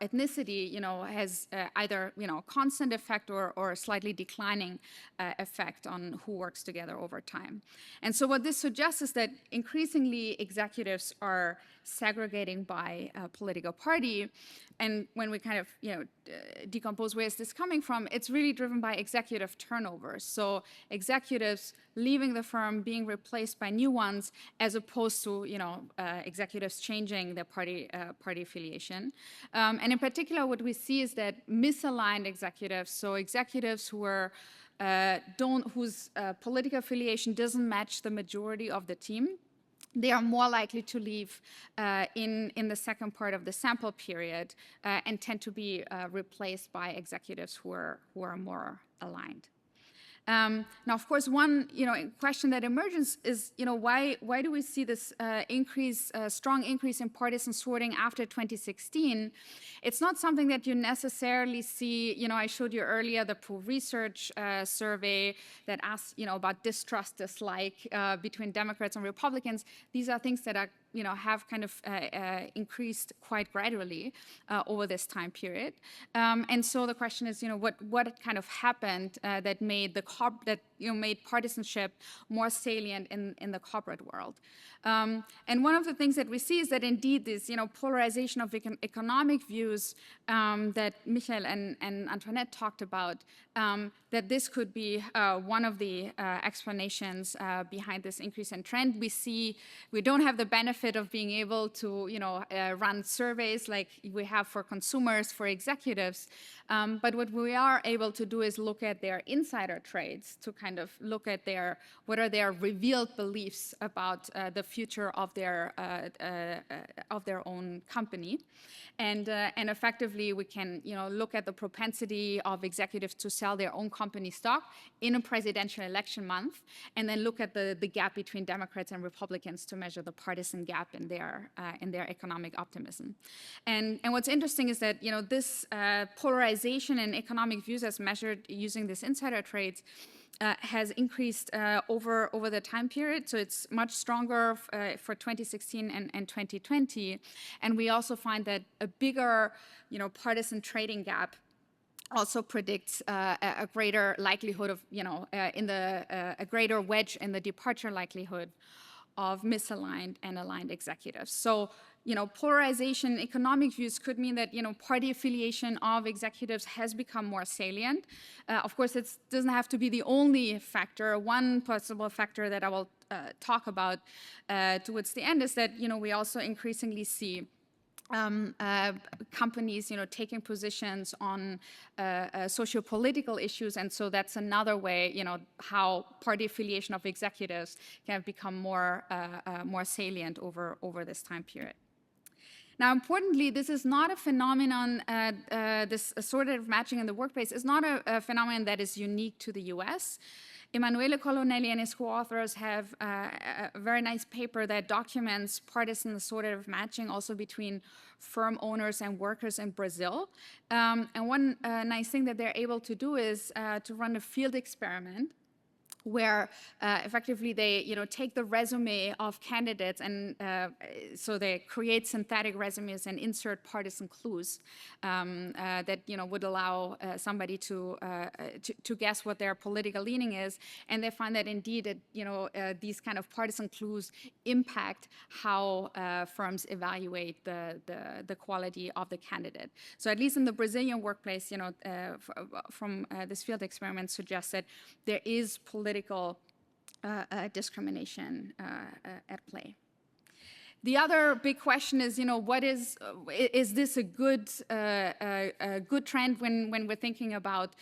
ethnicity, has either, constant effect or a slightly declining effect on who works together over time. And so what this suggests is that increasingly executives are segregating by political party. And when we kind of, decompose where is this coming from, it's really driven by executive turnovers. So executives leaving the firm, being replaced by new ones, as opposed to, executives changing their party affiliation. And in particular, what we see is that misaligned executives, so executives who are whose political affiliation doesn't match the majority of the team, they are more likely to leave in the second part of the sample period and tend to be replaced by executives who are more aligned. Now, of course, one question that emerges is why do we see this strong increase in partisan sorting after 2016? It's not something that you necessarily see. I showed you earlier the Pew Research survey that asked about distrust, dislike between Democrats and Republicans. These are things that are have kind of increased quite gradually over this time period. And so the question is, what kind of happened that made made partisanship more salient in the corporate world. And one of the things that we see is that indeed this, polarization of economic views that Michael and Antoinette talked about, that this could be one of the explanations behind this increase in trend. We don't have the benefit of being able to, run surveys like we have for consumers, for executives. But what we are able to do is look at their insider trades to kind of look at what are their revealed beliefs about the future of their own company, and effectively we can look at the propensity of executives to sell their own company stock in a presidential election month, and then look at the gap between Democrats and Republicans to measure the partisan gap in their economic optimism. And what's interesting is that this polarization in economic views as measured using this insider trades has increased over the time period. So it's much stronger for 2016 and 2020. And we also find that a bigger, partisan trading gap also predicts a greater likelihood of, a greater wedge in the departure likelihood of misaligned and aligned executives. So, polarization in economic views could mean that, party affiliation of executives has become more salient. Of course, it doesn't have to be the only factor. One possible factor that I will talk about towards the end is that, we also increasingly see companies, taking positions on socio-political issues, and so that's another way, how party affiliation of executives can have become more salient over this time period. Now, importantly, this is not a phenomenon. This assortative matching in the workplace is not a phenomenon that is unique to the U.S. Emanuele Colonnelli and his co-authors have a very nice paper that documents partisan assortative matching also between firm owners and workers in Brazil. And one nice thing that they're able to do is to run a field experiment where effectively they take the resume of candidates, and so they create synthetic resumes and insert partisan clues that would allow somebody to guess what their political leaning is, and they find that indeed these kind of partisan clues impact how firms evaluate the quality of the candidate. So at least in the Brazilian workplace, from this field experiment suggests that there is political discrimination at play. The other big question is, what is this a good trend when we're thinking about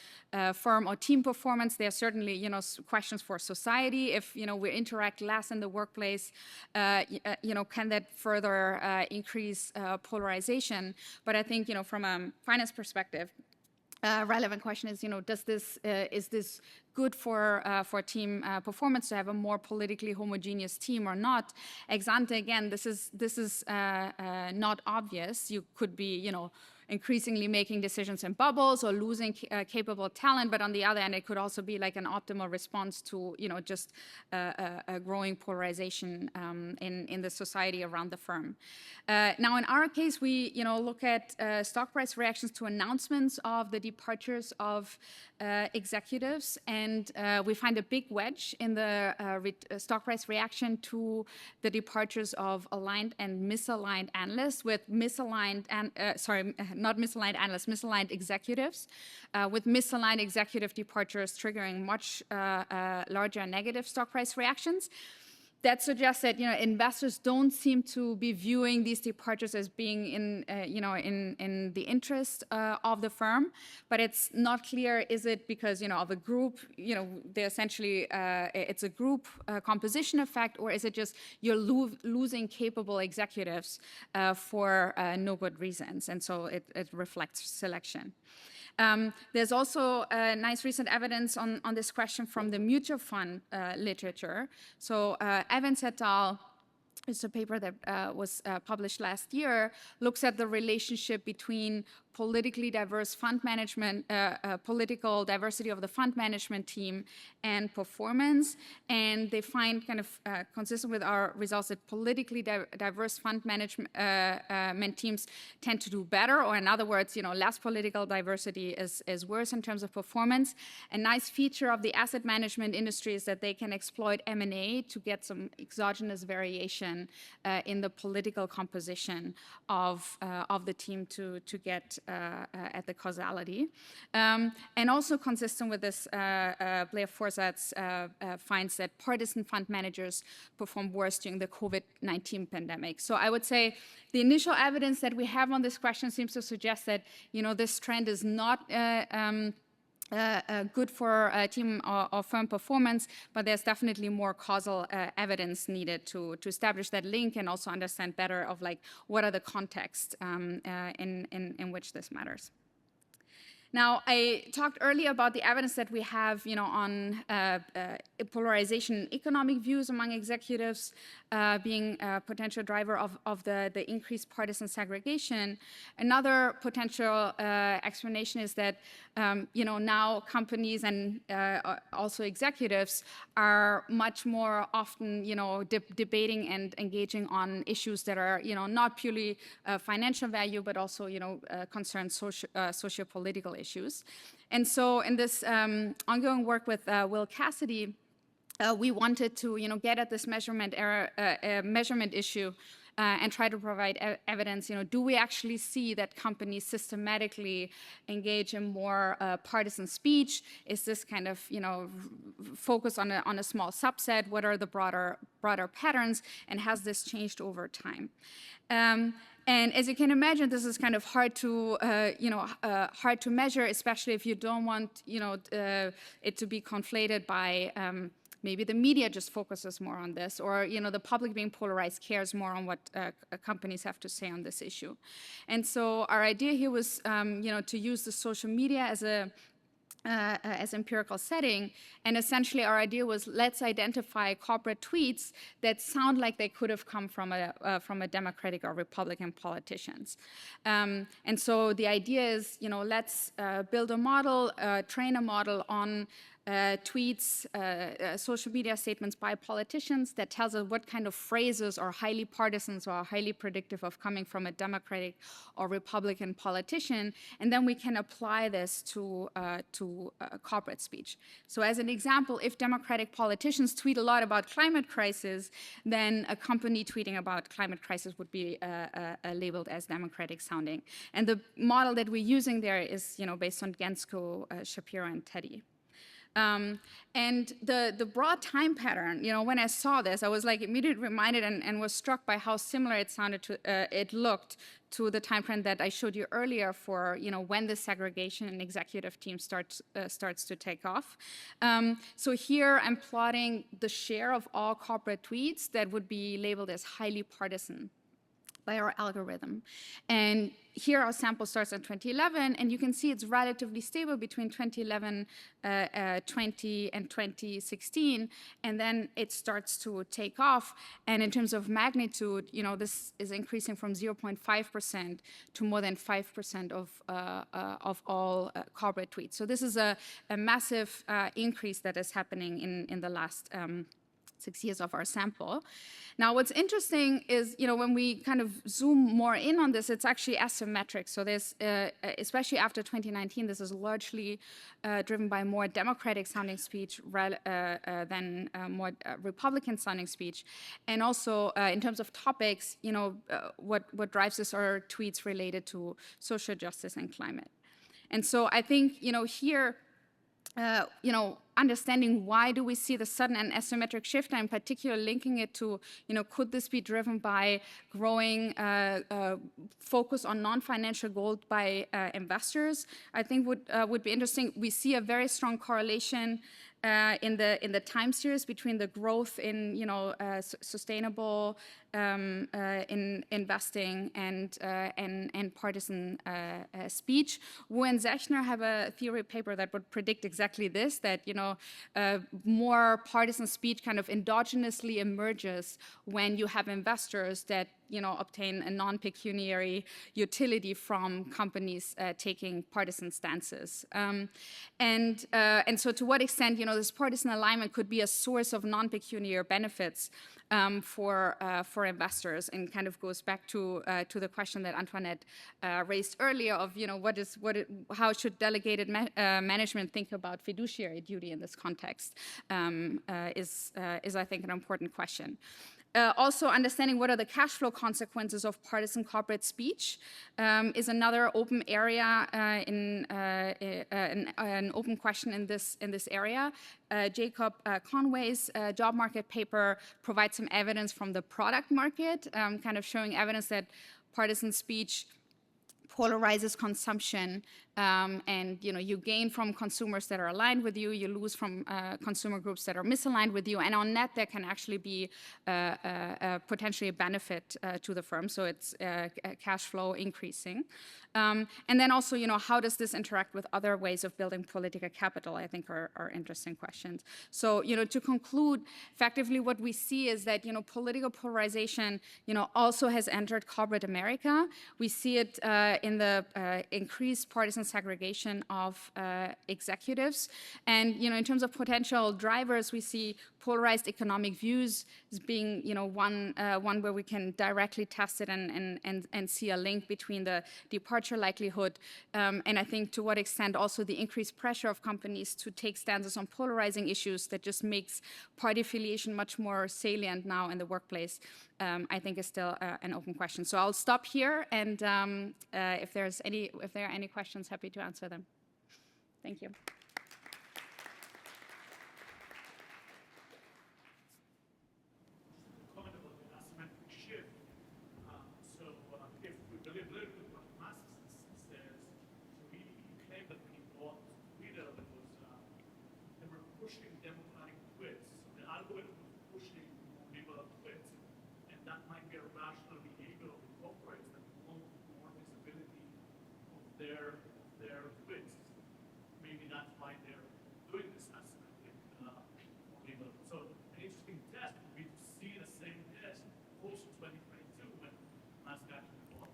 firm or team performance? There are certainly, questions for society. If, we interact less in the workplace, can that further increase polarization? But I think, from a finance perspective, relevant question is, is this good for team performance to have a more politically homogeneous team or not? Ex ante, again, this is not obvious. You could be, increasingly making decisions in bubbles or losing capable talent. But on the other hand, it could also be like an optimal response to, just a growing polarization in the society around the firm. Now, in our case, we, look at stock price reactions to announcements of the departures of executives, and we find a big wedge in the stock price reaction to the departures of aligned and misaligned analysts, with misaligned executives, with misaligned executive departures triggering much larger negative stock price reactions. That suggests that investors don't seem to be viewing these departures as being in the interest of the firm, but it's not clear. Is it because of a group? They essentially it's a group composition effect, or is it just you're losing capable executives for no good reasons, and so it reflects selection. There's also nice recent evidence on this question from the mutual fund literature. So Evans et al., it's a paper that was published last year, looks at the relationship between politically diverse fund management, political diversity of the fund management team and performance. And they find kind of consistent with our results that politically diverse fund management teams tend to do better, or in other words, less political diversity is worse in terms of performance. A nice feature of the asset management industry is that they can exploit M&A to get some exogenous variation in the political composition of the team to get at the causality. And also consistent with this, Blair Forsyth's finds that partisan fund managers perform worse during the COVID-19 pandemic. So I would say the initial evidence that we have on this question seems to suggest that, this trend is not good for team or firm performance, but there's definitely more causal evidence needed to establish that link and also understand better of like what are the contexts in which this matters. Now, I talked earlier about the evidence that we have, on polarization, economic views among executives being a potential driver of the increased partisan segregation. Another potential explanation is that, now companies and also executives are much more often, debating and engaging on issues that are, not purely financial value, but also, concern socio-political issues. And so in this ongoing work with Will Cassidy, we wanted to get at this measurement issue and try to provide evidence. Do we actually see that companies systematically engage in more partisan speech? Is this kind of focus on a small subset? What are the broader patterns? And has this changed over time? And as you can imagine, this is kind of hard to measure, especially if you don't want it to be conflated by maybe the media just focuses more on this, or the public being polarized cares more on what companies have to say on this issue. And so our idea here was to use the social media as empirical setting, and essentially our idea was let's identify corporate tweets that sound like they could have come from a Democratic or Republican politicians. And so the idea is, let's build a model, train a model on tweets, social media statements by politicians that tells us what kind of phrases are highly partisan or highly predictive of coming from a Democratic or Republican politician, and then we can apply this to corporate speech. So as an example, if Democratic politicians tweet a lot about climate crisis, then a company tweeting about climate crisis would be labeled as Democratic sounding. And the model that we're using there is based on Gensko, Shapiro, and Teddy. And the broad time pattern, when I saw this, I was like immediately reminded and was struck by how similar it looked to the time trend that I showed you earlier for when the segregation in executive teams starts to take off. So here I'm plotting the share of all corporate tweets that would be labeled as highly partisan. by our algorithm. And here our sample starts in 2011, and you can see it's relatively stable between 2011, 20, and 2016, and then it starts to take off. And in terms of magnitude, this is increasing from 0.5% to more than 5% of all corporate tweets. So this is a massive increase that is happening in the last 6 years of our sample. Now, what's interesting is, when we kind of zoom more in on this, it's actually asymmetric. So there's, especially after 2019, this is largely driven by more Democratic-sounding speech than more Republican-sounding speech. And also, in terms of topics, what drives this are tweets related to social justice and climate. And so I think, here, understanding why do we see the sudden and asymmetric shift, and in particular linking it to, could this be driven by growing focus on non-financial gold by investors, I think would be interesting. We see a very strong correlation in the time series between the growth in, sustainable in investing and partisan speech. Wu and Zechner have a theory paper that would predict exactly this, that more partisan speech kind of endogenously emerges when you have investors that obtain a non-pecuniary utility from companies taking partisan stances. And so to what extent, this partisan alignment could be a source of non-pecuniary benefits for investors, and kind of goes back to the question that Antoinette raised earlier of, how should delegated management think about fiduciary duty in this context, is I think an important question. Also, understanding what are the cash flow consequences of partisan corporate speech is another open area, an open question in this area. Jacob Conway's job market paper provides some evidence from the product market, kind of showing evidence that partisan speech polarizes consumption, and you gain from consumers that are aligned with you, you lose from consumer groups that are misaligned with you, and on net there can actually be potentially a benefit to the firm, so it's cash flow increasing. And then also, how does this interact with other ways of building political capital, I think are interesting questions. So, to conclude, effectively what we see is that, political polarization, also has entered corporate America. We see it in the increased partisan segregation of executives. And, in terms of potential drivers, we see polarized economic views as being, one where we can directly test it and see a link between the departure likelihood. And I think to what extent also the increased pressure of companies to take stances on polarizing issues that just makes party affiliation much more salient now in the workplace, I think is still an open question. So I'll stop here, and if there are any questions, happy to answer them. Thank you. Their tweets. Maybe that's why they're doing this asymmetric label. So an interesting test would be to see the same test post 2022 when mass action evolved.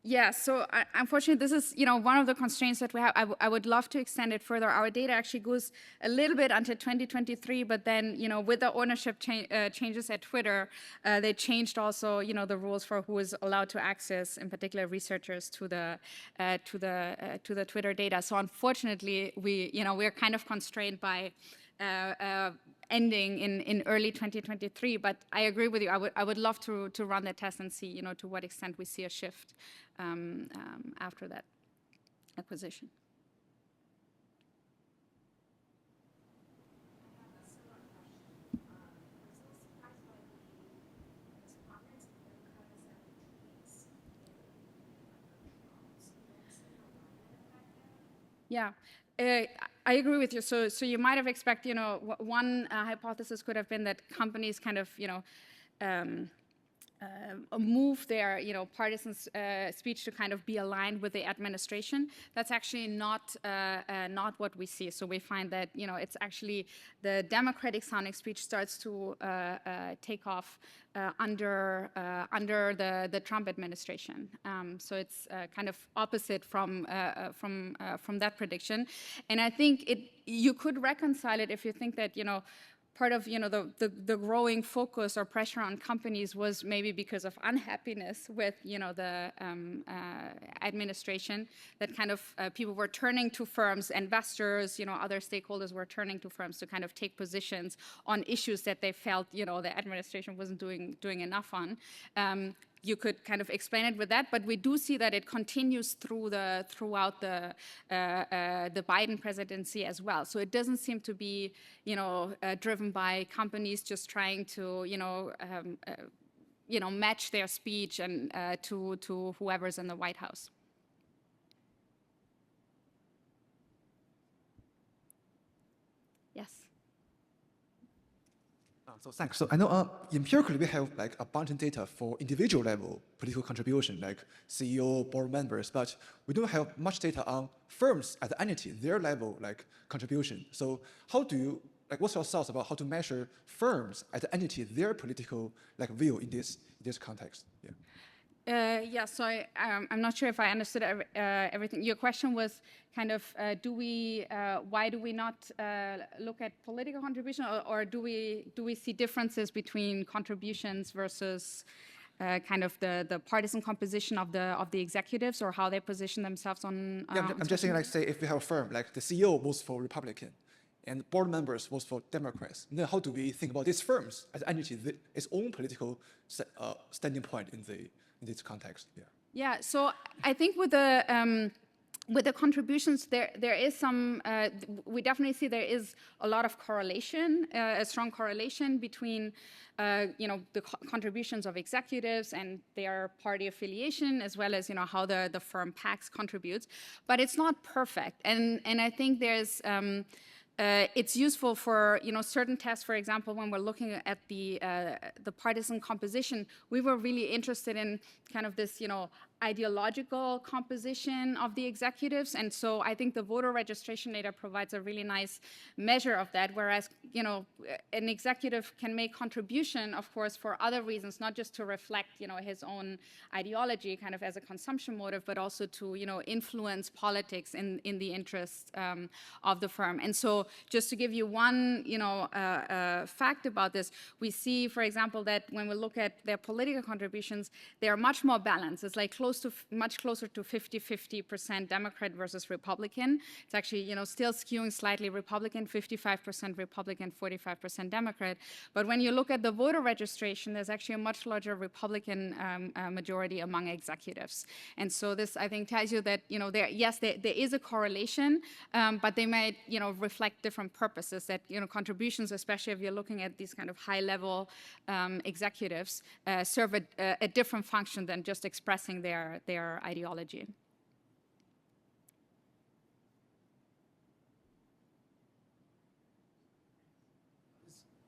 Yeah, so unfortunately, this is one of the constraints that we have. I would love to extend it further. Our data actually goes a little bit until 2023, but then with the ownership changes at Twitter, they changed also the rules for who is allowed to access, in particular, researchers to the Twitter data. So unfortunately, we're kind of constrained by ending in early 2023, but I agree with you. I would love to run that test and see to what extent we see a shift after that acquisition. Yeah. I agree with you. So you might have expected, one hypothesis could have been that companies kind of, move their, partisan speech to kind of be aligned with the administration. That's actually not what we see. So we find that, it's actually the democratic sounding speech starts to take off under the Trump administration. So it's kind of opposite from that prediction. And I think you could reconcile it if you think that, part of the growing focus or pressure on companies was maybe because of unhappiness with the administration, that kind of people were turning to firms, investors, other stakeholders were turning to firms to kind of take positions on issues that they felt the administration wasn't doing enough on. You could kind of explain it with that, but we do see that it continues throughout the Biden presidency as well. So it doesn't seem to be, driven by companies just trying to, match their speech and to whoever's in the White House. Yes. So thanks. So I know empirically we have like abundant data for individual level political contribution, like CEO, board members, but we don't have much data on firms as an entity, their level like contribution. So how do you, what's your thoughts about how to measure firms as an entity, their political like view in this context? Yeah. So I'm not sure if I understood everything. Your question was kind of, why do we not look at political contribution, or do we see differences between contributions versus kind of the partisan composition of the executives, or how they position themselves on? Yeah, I'm just saying, like, say if we have a firm, like the CEO votes for Republican, and board members vote for Democrats, then how do we think about these firms as an entity, its own political standing point in this context? Yeah. Yeah. So I think with the contributions, there is some. We definitely see there is a lot of correlation, a strong correlation between, the contributions of executives and their party affiliation, as well as how the firm PACs contributes. But it's not perfect, and I think there's. It's useful for certain tests. For example, when we're looking at the partisan composition, we were really interested in kind of this ideological composition of the executives, and so I think the voter registration data provides a really nice measure of that. Whereas an executive can make contribution, of course, for other reasons, not just to reflect his own ideology, kind of as a consumption motive, but also to influence politics in the interest of the firm. And so, just to give you one fact about this, we see, for example, that when we look at their political contributions, they are much more balanced. It's like much closer to 50-50% Democrat versus Republican. It's actually still skewing slightly Republican, 55% Republican, 45% Democrat. But when you look at the voter registration, there's actually a much larger Republican majority among executives. And so this, I think, tells you that there is a correlation, but they might reflect different purposes. That contributions, especially if you're looking at these kind of high-level executives, serve a different function than just expressing their ideology.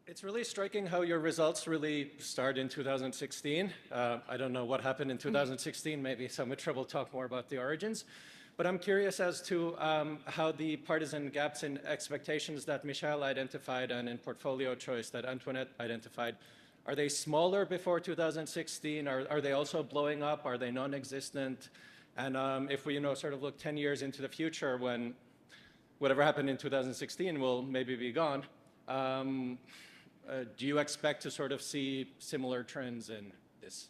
It's really striking how your results really start in 2016. I don't know what happened in 2016. Maybe Saumitra will talk more about the origins. But I'm curious as to how the partisan gaps in expectations that Michelle identified and in portfolio choice that Antoinette identified, are they smaller before 2016? Are they also blowing up? Are they non-existent? And if we, sort of look 10 years into the future, when whatever happened in 2016 will maybe be gone, do you expect to sort of see similar trends in this?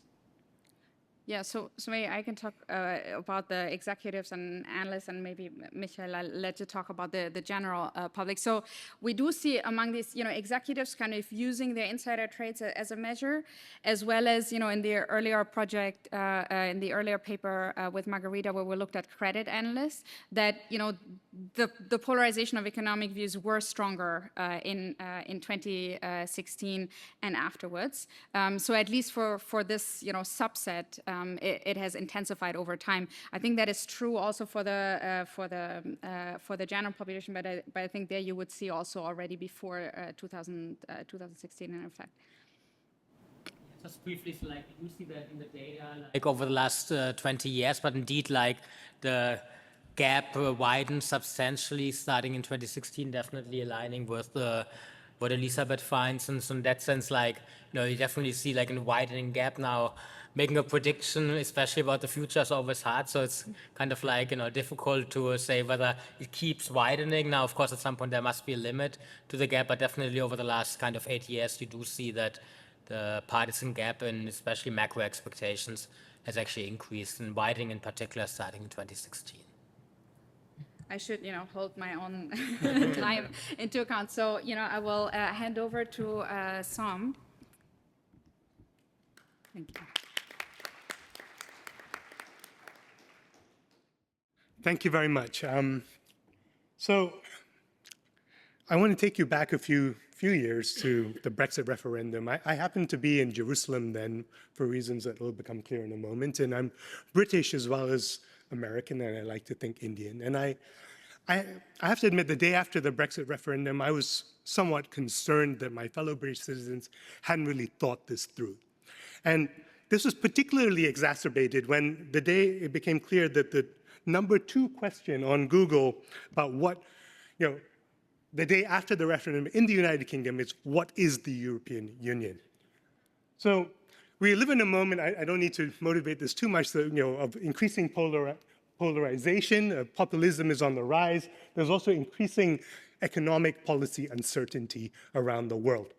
Yeah, so maybe I can talk about the executives and analysts, and maybe Michelle, I'll let you talk about the general public. So we do see among these, executives kind of using their insider trades as a measure, as well as, in the earlier project, in the earlier paper with Margarita, where we looked at credit analysts, that, the polarization of economic views were stronger in 2016 and afterwards. So at least for this, subset, it has intensified over time. I think that is true also for the general population, but I think there you would see also already before 2016 in effect. Just briefly, so like you see that in the data, like over the last 20 years, but indeed, like the gap widened substantially starting in 2016, definitely aligning with what Elisabeth finds. And so in that sense, like, you definitely see like a widening gap now. Making a prediction, especially about the future, is always hard. So it's kind of like, difficult to say whether it keeps widening. Now, of course, at some point there must be a limit to the gap, but definitely over the last kind of 8 years, you do see that the partisan gap and especially macro expectations has actually increased and widening in particular starting in 2016. I should, hold my own time into account. So, I will hand over to Sam. Thank you. Thank you very much. So I want to take you back a few years to the Brexit referendum. I happened to be in Jerusalem then for reasons that will become clear in a moment. And I'm British as well as American, and I like to think Indian. And I have to admit, the day after the Brexit referendum, I was somewhat concerned that my fellow British citizens hadn't really thought this through. And this was particularly exacerbated when the day it became clear that the #2 question on Google about what, the day after the referendum in the United Kingdom is, what is the European Union? So we live in a moment, I don't need to motivate this too much, of increasing polarization, populism is on the rise. There's also increasing economic policy uncertainty around the world.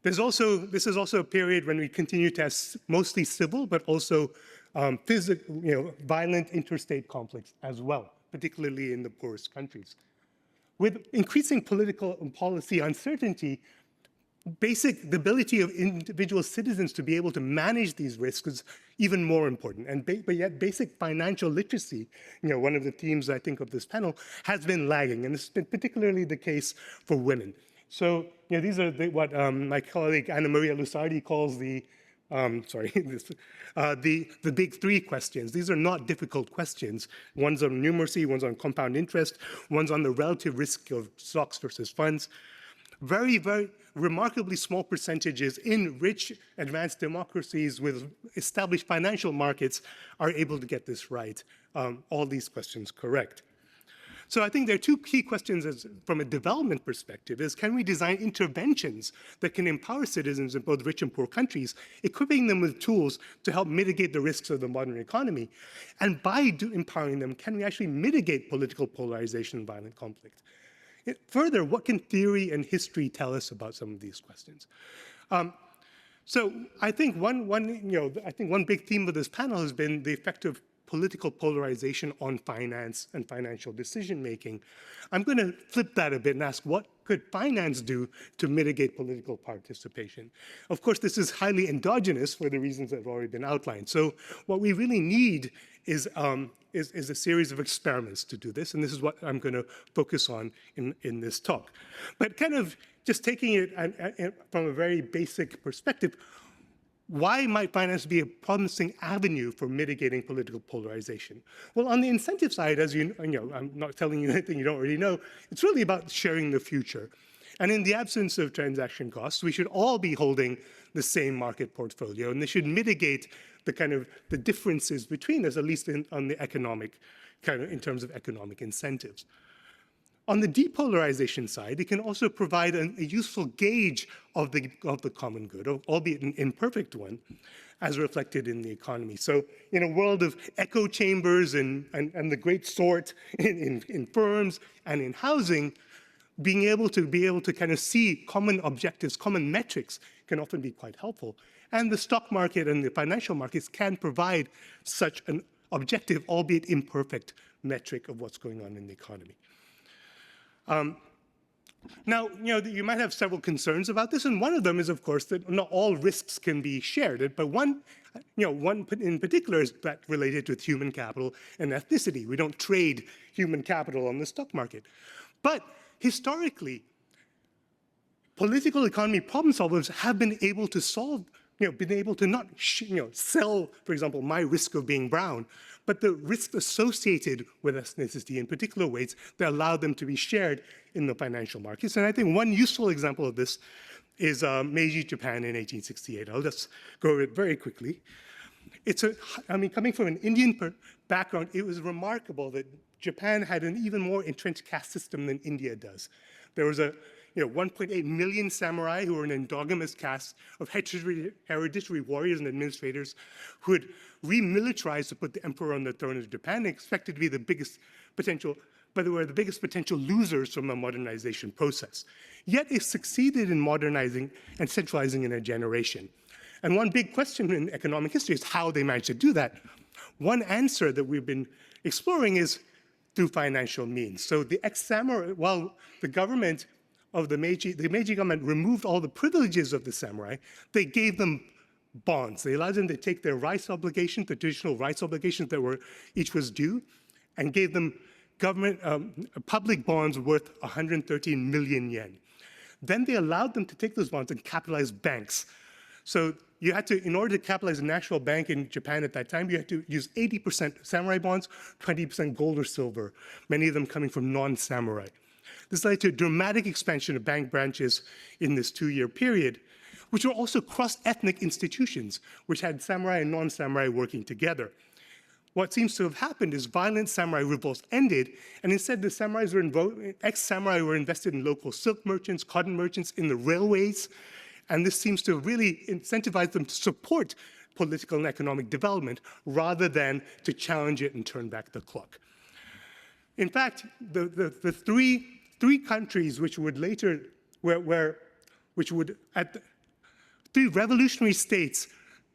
This is also a period when we continue to have mostly civil, but also violent interstate conflicts as well, particularly in the poorest countries. With increasing political and policy uncertainty, the ability of individual citizens to be able to manage these risks is even more important. But yet basic financial literacy, one of the themes I think of this panel, has been lagging, and this has been particularly the case for women. So, these are what my colleague Anna Maria Lusardi calls the big three questions. These are not difficult questions. One's on numeracy, one's on compound interest, one's on the relative risk of stocks versus funds. Very, very remarkably small percentages in rich, advanced democracies with established financial markets are able to get this right, all these questions correct. So I think there are two key questions from a development perspective is, can we design interventions that can empower citizens in both rich and poor countries, equipping them with tools to help mitigate the risks of the modern economy? And by empowering them, can we actually mitigate political polarization and violent conflict? Further, what can theory and history tell us about some of these questions? So I think one big theme of this panel has been the effect of political polarization on finance and financial decision-making. I'm going to flip that a bit and ask, what could finance do to mitigate political participation? Of course, this is highly endogenous for the reasons that have already been outlined. So what we really need is a series of experiments to do this, and this is what I'm going to focus on in this talk. But kind of just taking it from a very basic perspective, why might finance be a promising avenue for mitigating political polarization? Well, on the incentive side, as I'm not telling you anything you don't already know, it's really about sharing the future. And in the absence of transaction costs, we should all be holding the same market portfolio, and this should mitigate the differences between us, at least on the economic, in terms of economic incentives. On the depolarization side, it can also provide a useful gauge of the common good, albeit an imperfect one, as reflected in the economy. So in a world of echo chambers and the great sort in firms and in housing, being able to kind of see common objectives, common metrics can often be quite helpful. And the stock market and the financial markets can provide such an objective, albeit imperfect, metric of what's going on in the economy. Now, you might have several concerns about this, and one of them is, of course, that not all risks can be shared. But one in particular is that related with human capital and ethnicity. We don't trade human capital on the stock market. But historically, political economy problem solvers have been able to solve, been able to not, sell, for example, my risk of being brown, but the risk associated with ethnicity in particular ways that allow them to be shared in the financial markets. And I think one useful example of this is Meiji Japan in 1868. I'll just go over it very quickly. Coming from an Indian background, it was remarkable that Japan had an even more entrenched caste system than India does. There was 1.8 million samurai who were an endogamous caste of hereditary warriors and administrators who had remilitarized to put the emperor on the throne of Japan and expected to be the biggest potential, but they were the biggest potential losers from the modernization process. Yet it succeeded in modernizing and centralizing in a generation. And one big question in economic history is how they managed to do that. One answer that we've been exploring is through financial means. So the ex-samurai, while the government of the Meiji government removed all the privileges of the samurai, they gave them bonds. They allowed them to take their rights obligations, the traditional rights obligations that each was due, and gave them public bonds worth 113 million yen. Then they allowed them to take those bonds and capitalize banks. So you had to, in order to capitalize a national bank in Japan at that time, you had to use 80% samurai bonds, 20% gold or silver, many of them coming from non-samurai. This led to a dramatic expansion of bank branches in this 2-year period, which were also cross-ethnic institutions, which had samurai and non-samurai working together. What seems to have happened is violent samurai revolts ended, and instead the ex-samurai were invested in local silk merchants, cotton merchants, in the railways, and this seems to really incentivize them to support political and economic development rather than to challenge it and turn back the clock. In fact, the three countries which would later, three revolutionary states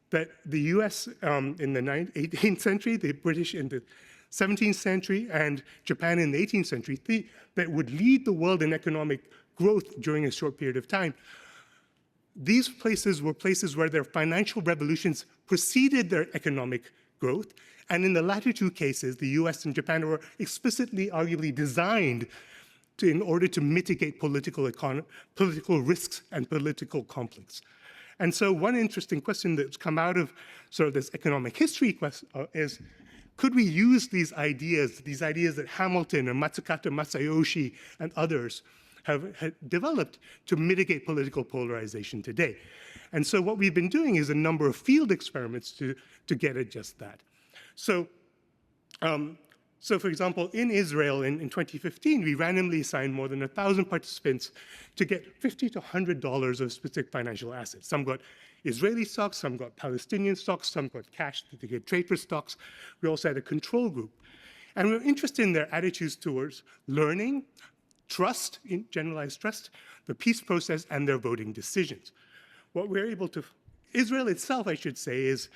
that the US in the 18th century, the British in the 17th century, and Japan in the 18th century, that would lead the world in economic growth during a short period of time. These places were places where their financial revolutions preceded their economic growth, and in the latter two cases, the US and Japan were explicitly, arguably designed in order to mitigate political risks and political conflicts. And so one interesting question that's come out of sort of this economic history is, could we use these ideas that Hamilton and Matsukato Masayoshi and others have developed to mitigate political polarization today? And so what we've been doing is a number of field experiments to get at just that. So for example, in Israel in 2015, we randomly assigned more than 1,000 participants to get $50 to $100 of specific financial assets. Some got Israeli stocks, some got Palestinian stocks, some got cash that they could trade for stocks. We also had a control group. And we were interested in their attitudes towards learning, trust, generalized trust, the peace process, and their voting decisions. What we're able to, Israel itself, I should say, is,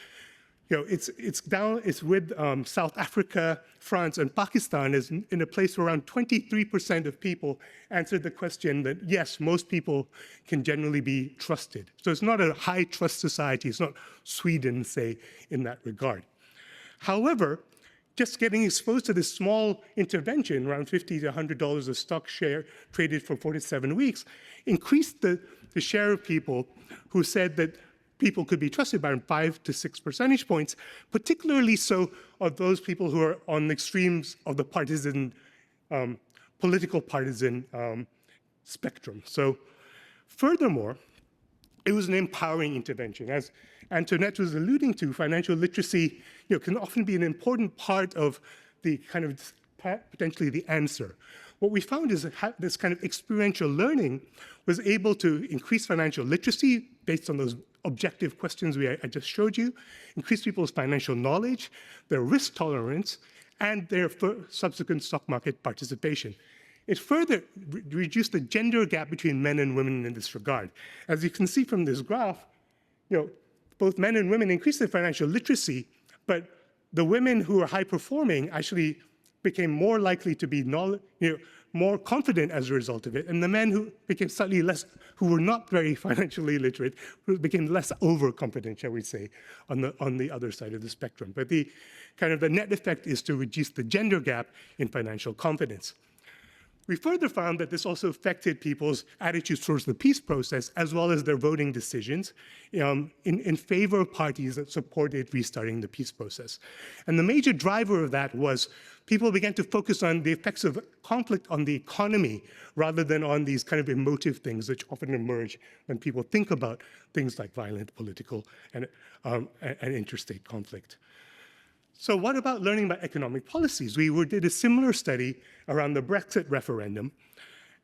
it's with South Africa, France, and Pakistan is in a place where around 23% of people answered the question that, yes, most people can generally be trusted. So it's not a high trust society. It's not Sweden, say, in that regard. However, just getting exposed to this small intervention, around $50 to $100 of stock share traded for 4 to 7 weeks, increased the share of people who said that people could be trusted by 5 to 6 percentage points, particularly so of those people who are on the extremes of the political partisan spectrum. So furthermore, it was an empowering intervention. As Antoinette was alluding to, financial literacy can often be an important part of the kind of potentially the answer. What we found is that this kind of experiential learning was able to increase financial literacy based on those objective questions I just showed you, increase people's financial knowledge, their risk tolerance, and their subsequent stock market participation. It further reduced the gender gap between men and women in this regard. As you can see from this graph, both men and women increased their financial literacy, but the women who are high performing actually became more likely to be more confident as a result of it, and the men who became slightly less, who were not very financially literate, became less overconfident, shall we say, on the other side of the spectrum. But the net effect is to reduce the gender gap in financial confidence. We further found that this also affected people's attitudes towards the peace process, as well as their voting decisions in favor of parties that supported restarting the peace process. And the major driver of that was people began to focus on the effects of conflict on the economy rather than on these kind of emotive things which often emerge when people think about things like violent political and interstate conflict. So what about learning about economic policies? We did a similar study around the Brexit referendum.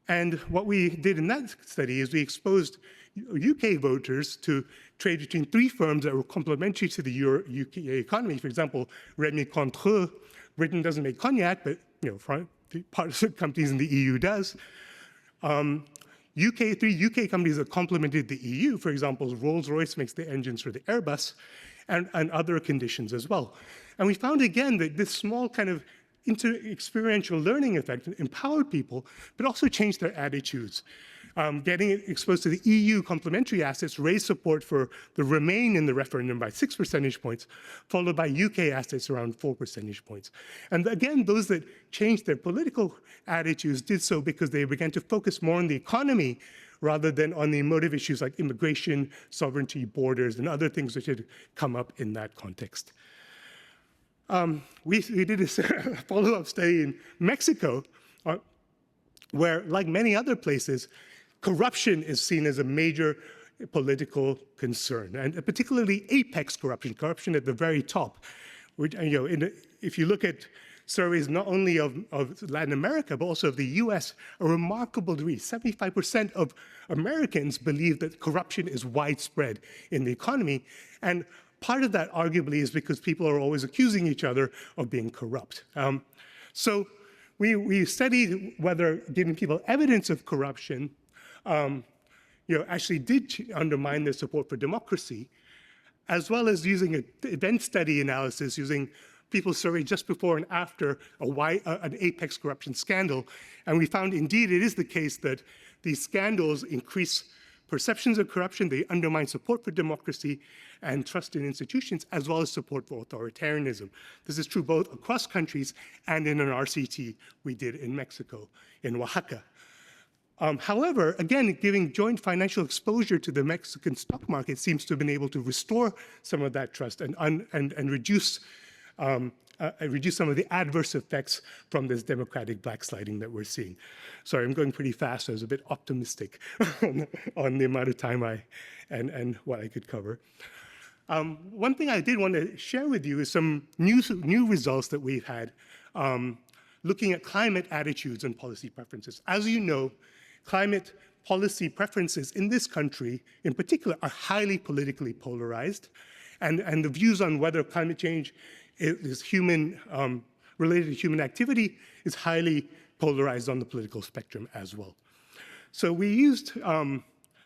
And what we did in that study is we exposed UK voters to trade between 3 firms that were complementary to the UK economy. For example, Rémy Cointreau, Britain doesn't make cognac, but part of the companies in the EU does. 3 UK companies that complemented the EU, for example, Rolls-Royce makes the engines for the Airbus, and other conditions as well. And we found again that this small kind of experiential learning effect empowered people, but also changed their attitudes. Getting exposed to the EU complementary assets raised support for the Remain in the referendum by 6 percentage points, followed by UK assets around 4 percentage points. And again, those that changed their political attitudes did so because they began to focus more on the economy rather than on the emotive issues like immigration, sovereignty, borders, and other things which had come up in that context. We did a follow-up study in Mexico where, like many other places, corruption is seen as a major political concern, and particularly apex corruption, corruption at the very top. Which, if you look at surveys not only of Latin America, but also of the US, a remarkable degree, 75% of Americans believe that corruption is widespread in the economy. And part of that arguably is because people are always accusing each other of being corrupt. So we studied whether giving people evidence of corruption actually did undermine their support for democracy, as well as using an event study analysis using people surveyed just before and after an apex corruption scandal. And we found indeed it is the case that these scandals increase perceptions of corruption, they undermine support for democracy and trust in institutions, as well as support for authoritarianism. This is true both across countries and in an RCT we did in Mexico, in Oaxaca. However, again, giving joint financial exposure to the Mexican stock market seems to have been able to restore some of that trust and reduce some of the adverse effects from this democratic backsliding that we're seeing. Sorry, I'm going pretty fast. I was a bit optimistic on the amount of time and what I could cover. One thing I did want to share with you is some new results that we've had looking at climate attitudes and policy preferences. As you know, climate policy preferences in this country, in particular, are highly politically polarized, and the views on whether climate change is related to human activity is highly polarized on the political spectrum as well. So we used,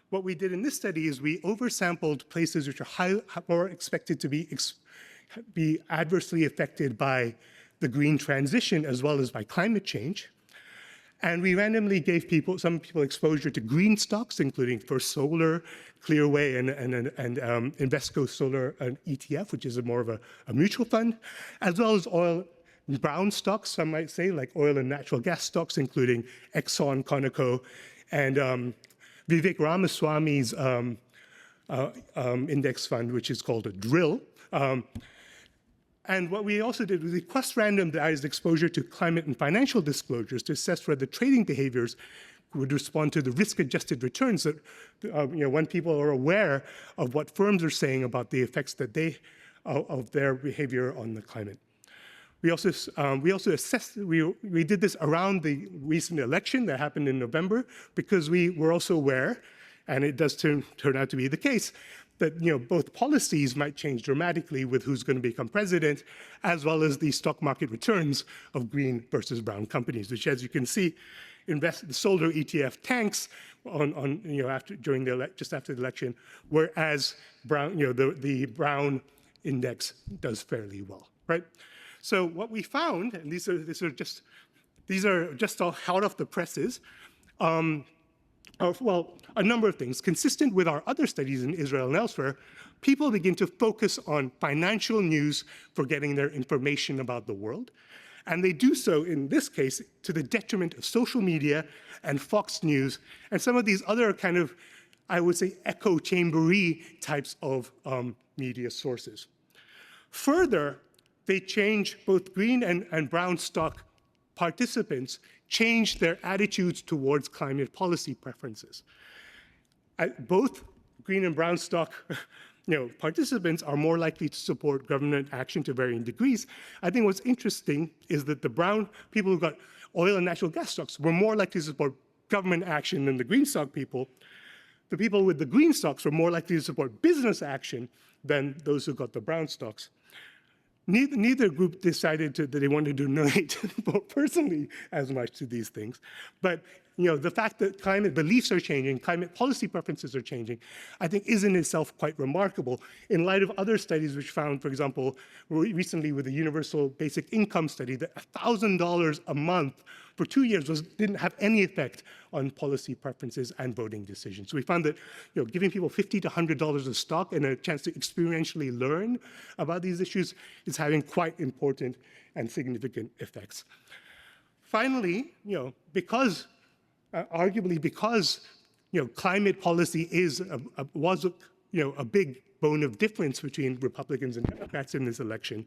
what we did in this study is we oversampled places which are more expected to be adversely affected by the green transition as well as by climate change. And we randomly gave some people exposure to green stocks, including First Solar, Clearway, and Invesco Solar ETF, which is more of a mutual fund, as well as oil and brown stocks, some might say, like oil and natural gas stocks, including Exxon, Conoco, and Vivek Ramaswamy's index fund, which is called a drill. And what we also did was we cross-randomized exposure to climate and financial disclosures to assess whether trading behaviors would respond to the risk-adjusted returns that, when people are aware of what firms are saying about the effects that of their behavior on the climate. We also assessed, we did this around the recent election that happened in November because we were also aware, and it does turn out to be the case, that both policies might change dramatically with who's going to become president, as well as the stock market returns of green versus brown companies, which, as you can see, the solar ETF tanks just after the election, whereas the brown index does fairly well, right? So what we found, and these are just all hot off the presses. Well, a number of things. Consistent with our other studies in Israel and elsewhere, people begin to focus on financial news for getting their information about the world. And they do so, in this case, to the detriment of social media and Fox News and some of these other kind of, I would say, echo chambery types of media sources. Further, they change both green and brown stock participants change their attitudes towards climate policy preferences. Both green and brown stock participants are more likely to support government action to varying degrees. I think what's interesting is that the brown people who got oil and natural gas stocks were more likely to support government action than the green stock people. The people with the green stocks were more likely to support business action than those who got the brown stocks. Neither group decided that they wanted to donate personally as much to these things. But the fact that climate beliefs are changing, climate policy preferences are changing, I think is in itself quite remarkable in light of other studies which found, for example, recently with the Universal Basic Income study, that $1,000 a month for 2 years didn't have any effect on policy preferences and voting decisions. So we found that giving people $50 to $100 of stock and a chance to experientially learn about these issues is having quite important and significant effects. Finally, arguably because climate policy was a big bone of difference between Republicans and Democrats in this election,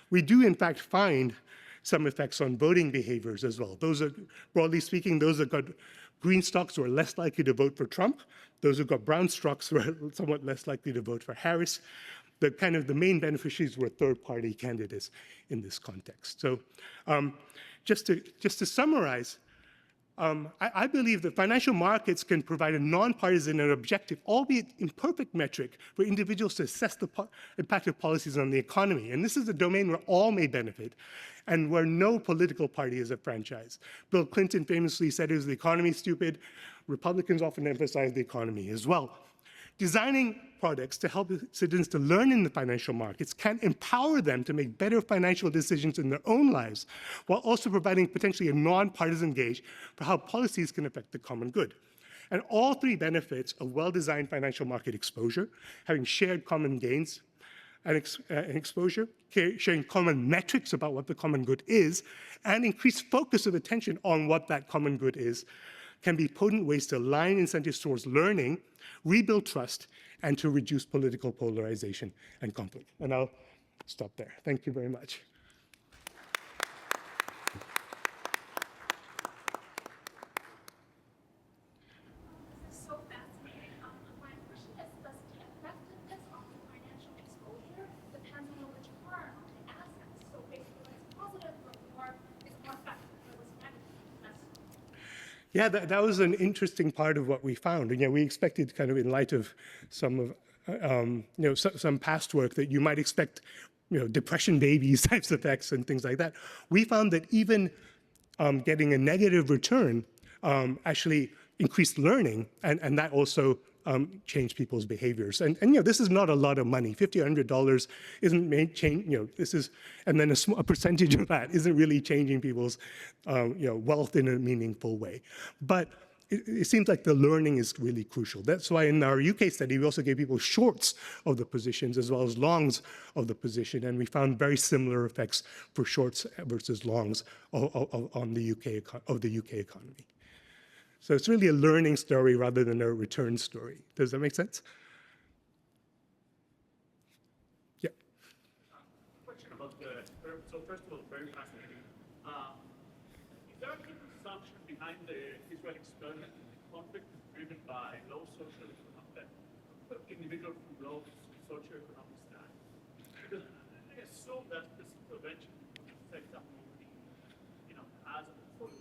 we do in fact find some effects on voting behaviors as well. Those are, broadly speaking, those that got green stocks were less likely to vote for Trump. Those who got brown stocks were somewhat less likely to vote for Harris. The main beneficiaries were third-party candidates in this context. So just to summarize, I believe that financial markets can provide a nonpartisan and objective, albeit imperfect metric for individuals to assess the impact of policies on the economy. And this is a domain where all may benefit and where no political party is a franchise. Bill Clinton famously said, "Is the economy stupid?" Republicans often emphasize the economy as well. Designing products to help citizens to learn in the financial markets can empower them to make better financial decisions in their own lives, while also providing potentially a nonpartisan gauge for how policies can affect the common good. And all three benefits of well-designed financial market exposure, having shared common gains and exposure, sharing common metrics about what the common good is, and increased focus of attention on what that common good is, can be potent ways to align incentives towards learning, rebuild trust, and to reduce political polarization and conflict. And I'll stop there. Thank you very much. This is so fascinating. My question is, does the effectiveness of the financial exposure depend on the return on the assets? So basically, when it's positive reward, it's more effective. When it's negative, Yeah, that was an interesting part of what we found. And we expected, kind of in light of some of some past work, that you might expect depression babies types of effects and things like that. We found that even getting a negative return actually increased learning, and that also changed people's behaviors. And this is not a lot of money. $50 or $100 isn't change. This is, and then a percentage of that isn't really changing people's wealth in a meaningful way. But it seems like the learning is really crucial. That's why in our UK study, we also gave people shorts of the positions as well as longs of the position, and we found very similar effects for shorts versus longs on the UK economy. So it's really a learning story rather than a return story. Does that make sense? Yeah. Question about so first of all, very fascinating. Is there a good assumption behind the Israeli experiment that the conflict is driven by low individual from low socioeconomic status? Because I assume that this intervention would affect that movie, as a portfolio.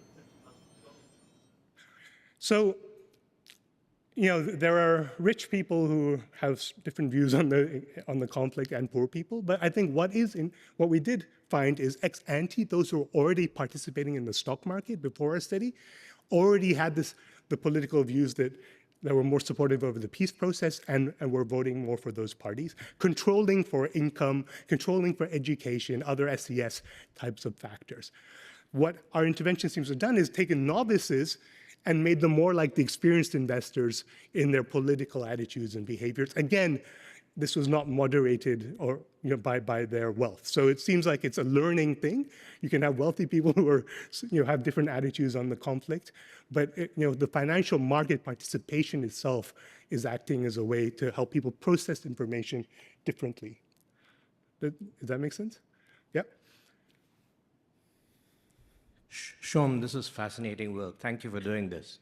So, there are rich people who have different views on the conflict and poor people. But I think what we did find is ex ante, those who were already participating in the stock market before our study, already had the political views that were more supportive of the peace process and were voting more for those parties, controlling for income, controlling for education, other SES types of factors. What our intervention seems to have done is taken novices and made them more like the experienced investors in their political attitudes and behaviors. Again, this was not moderated or by their wealth. So it seems like it's a learning thing. You can have wealthy people who are have different attitudes on the conflict, but the financial market participation itself is acting as a way to help people process information differently. Does that make sense? Yeah. Shom, this is fascinating work. Thank you for doing this.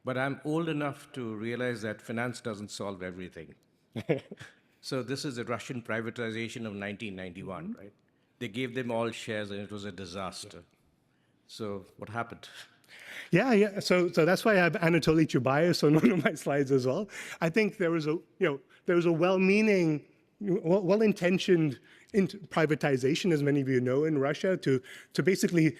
But I'm old enough to realize that finance doesn't solve everything. So this is the Russian privatization of 1991, right? They gave them all shares and it was a disaster. So what happened? Yeah. So that's why I have Anatoly Chubayev on one of my slides as well. I think there was a well-meaning, well-intentioned privatization, as many of you know, in Russia to basically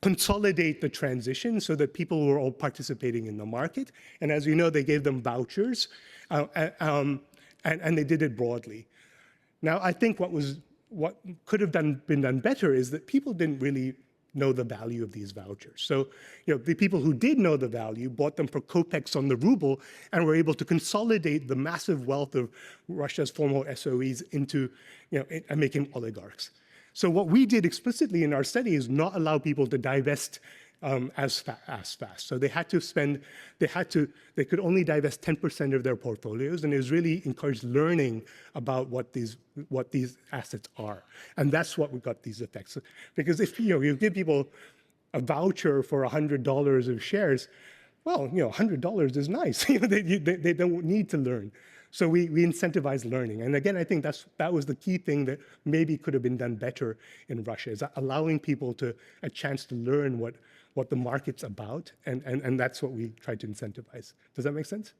consolidate the transition so that people were all participating in the market. And as you know, they gave them vouchers, and they did it broadly. Now, I think what could have been done better is that people didn't really know the value of these vouchers. So, the people who did know the value bought them for kopecks on the ruble and were able to consolidate the massive wealth of Russia's former SOEs into, and make them oligarchs. So what we did explicitly in our study is not allow people to divest as fast. So they could only divest 10% of their portfolios, and it was really encouraged learning about what these assets are. And that's what we got these effects. Because if you give people a voucher for $100 of shares, well, $100 is nice. They don't need to learn. So we incentivize learning. And again, I think that was the key thing that maybe could have been done better in Russia, is allowing people a chance to learn what the market's about. And that's what we try to incentivize. Does that make sense?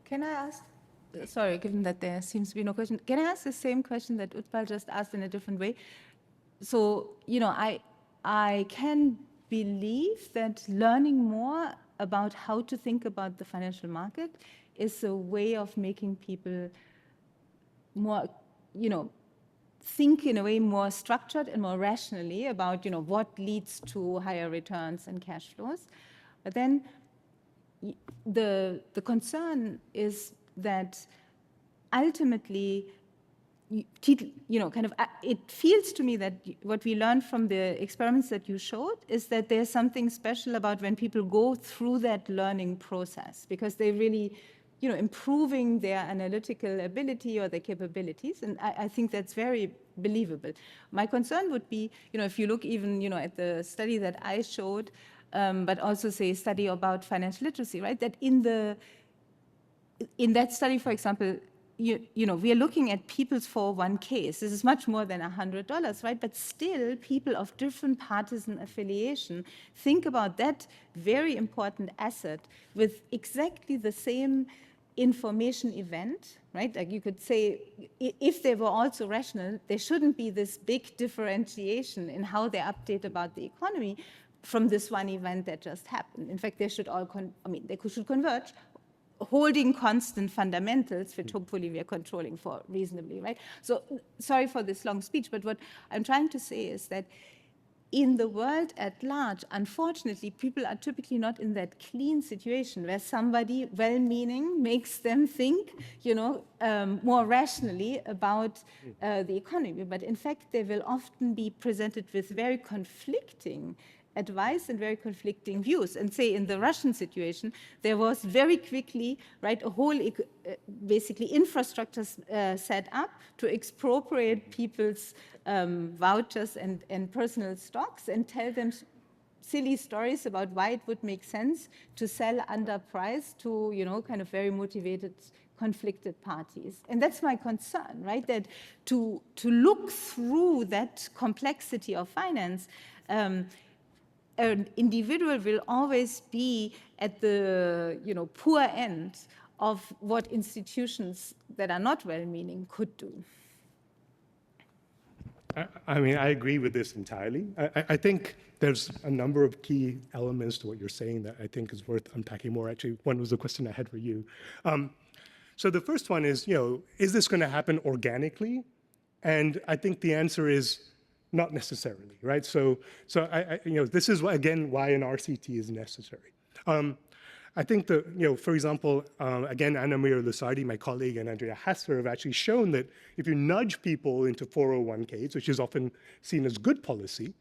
Can I ask, sorry, given that there seems to be no question, can I ask the same question that Utpal just asked in a different way? So, I can believe that learning more about how to think about the financial market is a way of making people more, think in a way more structured and more rationally about, what leads to higher returns and cash flows. But then the concern is that ultimately, it feels to me that what we learned from the experiments that you showed is that there's something special about when people go through that learning process, because they really, improving their analytical ability or their capabilities. And I think that's very believable. My concern would be, if you look even, at the study that I showed, but also say study about financial literacy, right? That in that study, for example, we are looking at people's 401ks. This is much more than $100, right? But still, people of different partisan affiliation think about that very important asset with exactly the same information event, right? Like you could say, if they were also rational, there shouldn't be this big differentiation in how they update about the economy from this one event that just happened. In fact, they should all, they should converge, holding constant fundamentals, which hopefully we are controlling for reasonably, right? So sorry for this long speech, but what I'm trying to say is that in the world at large, unfortunately, people are typically not in that clean situation where somebody well-meaning makes them think, more rationally about the economy. But in fact, they will often be presented with very conflicting advice and very conflicting views. And say in the Russian situation, there was very quickly, right, a whole basically infrastructure set up to expropriate people's vouchers and personal stocks and tell them silly stories about why it would make sense to sell under price to, kind of very motivated, conflicted parties. And that's my concern, right? That to look through that complexity of finance, an individual will always be at the poor end of what institutions that are not well-meaning could do. I agree with this entirely. I think there's a number of key elements to what you're saying that I think is worth unpacking more. Actually, one was a question I had for you. So the first one is, is this going to happen organically? And I think the answer is not necessarily, right? So this is, again, why an RCT is necessary. I think that, for example, again, Anna-Maria Lusardi, my colleague, and Andrea Hassler have actually shown that if you nudge people into 401ks, which is often seen as good policy,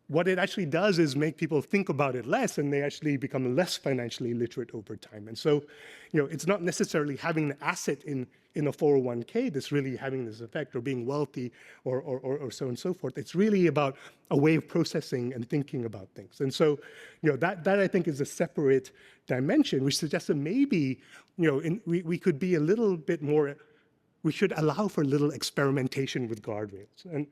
what it actually does is make people think about it less, and they actually become less financially literate over time. And so, it's not necessarily having an asset in a 401k that's really having this effect, or being wealthy, or so on and so forth. It's really about a way of processing and thinking about things. And so, that I think is a separate dimension, which suggests that maybe, we could be a little bit more. We should allow for a little experimentation with guardrails, and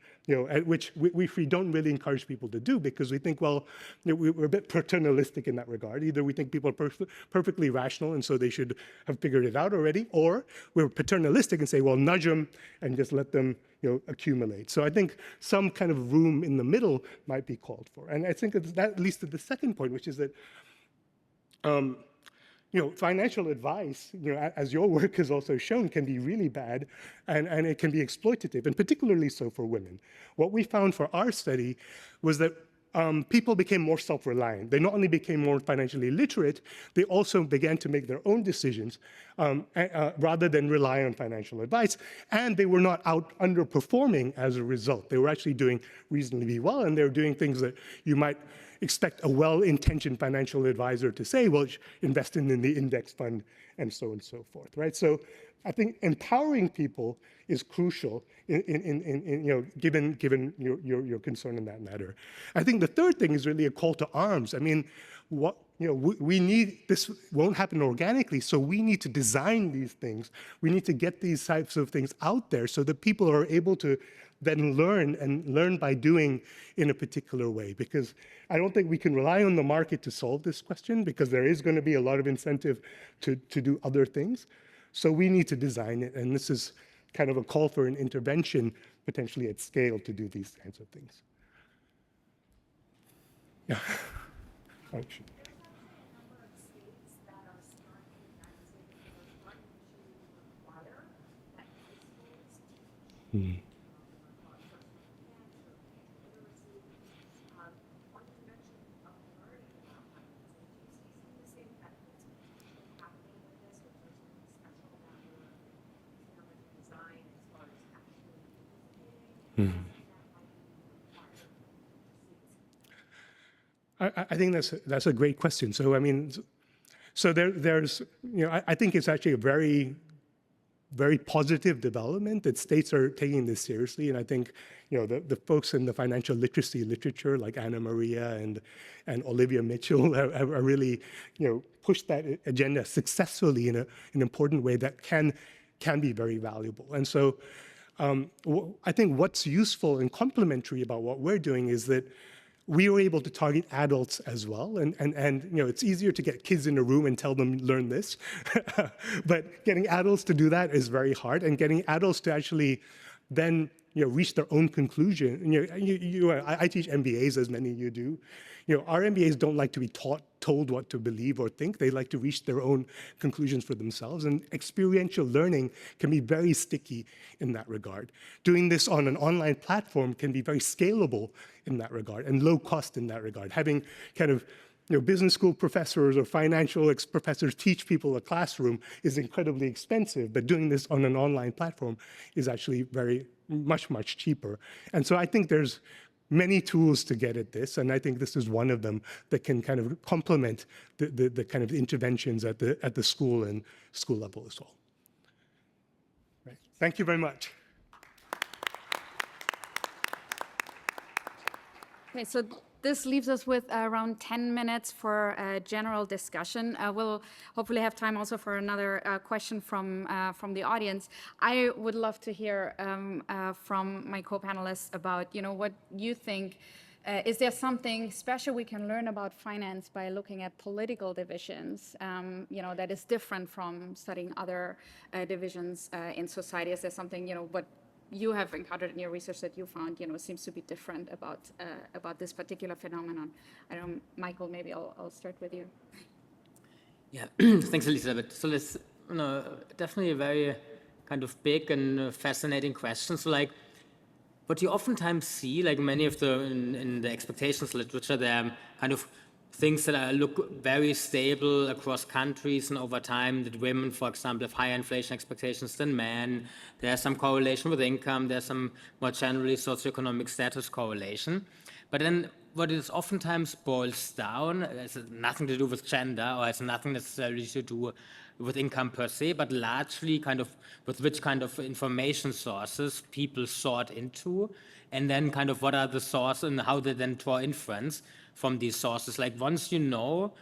which we don't really encourage people to do, because we think, well, we're a bit paternalistic in that regard. Either we think people are perfectly rational, and so they should have figured it out already, or we're paternalistic and say, well, nudge them and just let them accumulate. So I think some kind of room in the middle might be called for, and I think that leads to the second point, which is that. Financial advice, as your work has also shown, can be really bad, and it can be exploitative, and particularly so for women. What we found for our study was that people became more self-reliant. They not only became more financially literate, they also began to make their own decisions rather than rely on financial advice, and they were not out underperforming as a result. They were actually doing reasonably well, and they were doing things that you might expect a well-intentioned financial advisor to say, well, investing in the index fund, and so forth, right? So I think empowering people is crucial given your concern in that matter. I think the third thing is really a call to arms. I mean, we need, this won't happen organically, so we need to design these things. We need to get these types of things out there so that people are able to then learn by doing in a particular way, because I don't think we can rely on the market to solve this question, because there is going to be a lot of incentive to do other things. So we need to design it, and this is kind of a call for an intervention, potentially at scale, to do these kinds of things. Yeah. Mm. I think that's a great question. So I mean, so there's I think it's actually a very, very positive development that states are taking this seriously, and I think the folks in the financial literacy literature like Anna Maria and Olivia Mitchell have really pushed that agenda successfully in an important way that can be very valuable. And so I think what's useful and complementary about what we're doing is that we were able to target adults as well, and it's easier to get kids in a room and tell them learn this, but getting adults to do that is very hard, and getting adults to actually then reach their own conclusion. I teach MBAs, as many of you do. Our MBAs don't like to be told what to believe or think. They like to reach their own conclusions for themselves, and experiential learning can be very sticky in that regard. Doing this on an online platform can be very scalable in that regard, and low cost in that regard. Having kind of business school professors or financial professors teach people a classroom is incredibly expensive, but doing this on an online platform is actually much cheaper. And so I think there's many tools to get at this, and I think this is one of them that can kind of complement the kind of interventions at the school and school level as well. Right. Thank you very much. Okay, so this leaves us with around 10 minutes for a general discussion. We'll hopefully have time also for another question from the audience. I would love to hear from my co-panelists about, what you think. Is there something special we can learn about finance by looking at political divisions, that is different from studying other divisions in society? Is there something, what you have encountered in your research that you found, seems to be different about this particular phenomenon? I don't know, Michael, maybe I'll start with you. Yeah, thanks, Elisabeth. So this, definitely a very kind of big and fascinating question. So like, what you oftentimes see, like many of in the expectations literature, there are kind of things that look very stable across countries and over time, that women, for example, have higher inflation expectations than men. There's some correlation with income. There's some more generally socioeconomic status correlation. But then what it oftentimes boils down, has nothing to do with gender or has nothing necessarily to do with income per se, but largely kind of with which kind of information sources people sort into, and then kind of what are the sources and how they then draw inference from these sources. Like once you know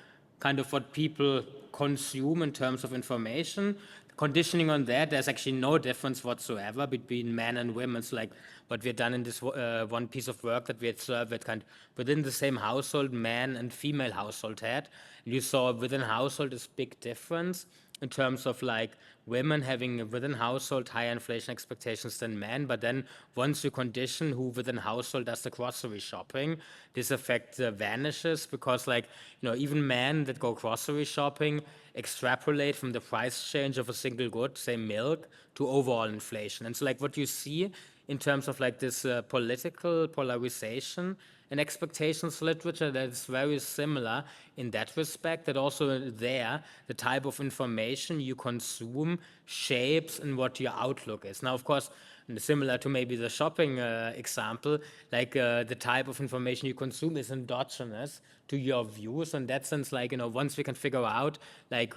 kind of what people consume in terms of information, conditioning on that, there's actually no difference whatsoever between men and women. So like what we've done in this one piece of work that we had surveyed kind of within the same household, man and female household had. And you saw within household this big difference in terms of like women having within household higher inflation expectations than men, but then once you condition who within household does the grocery shopping, this effect vanishes because like, you know, even men that go grocery shopping extrapolate from the price change of a single good, say milk, to overall inflation. And so like what you see in terms of like this political polarization and expectations literature, that is very similar in that respect, that also there, the type of information you consume shapes in what your outlook is. Now, of course, similar to maybe the shopping example, like the type of information you consume is endogenous to your views. In that sense, like, you know, once we can figure out like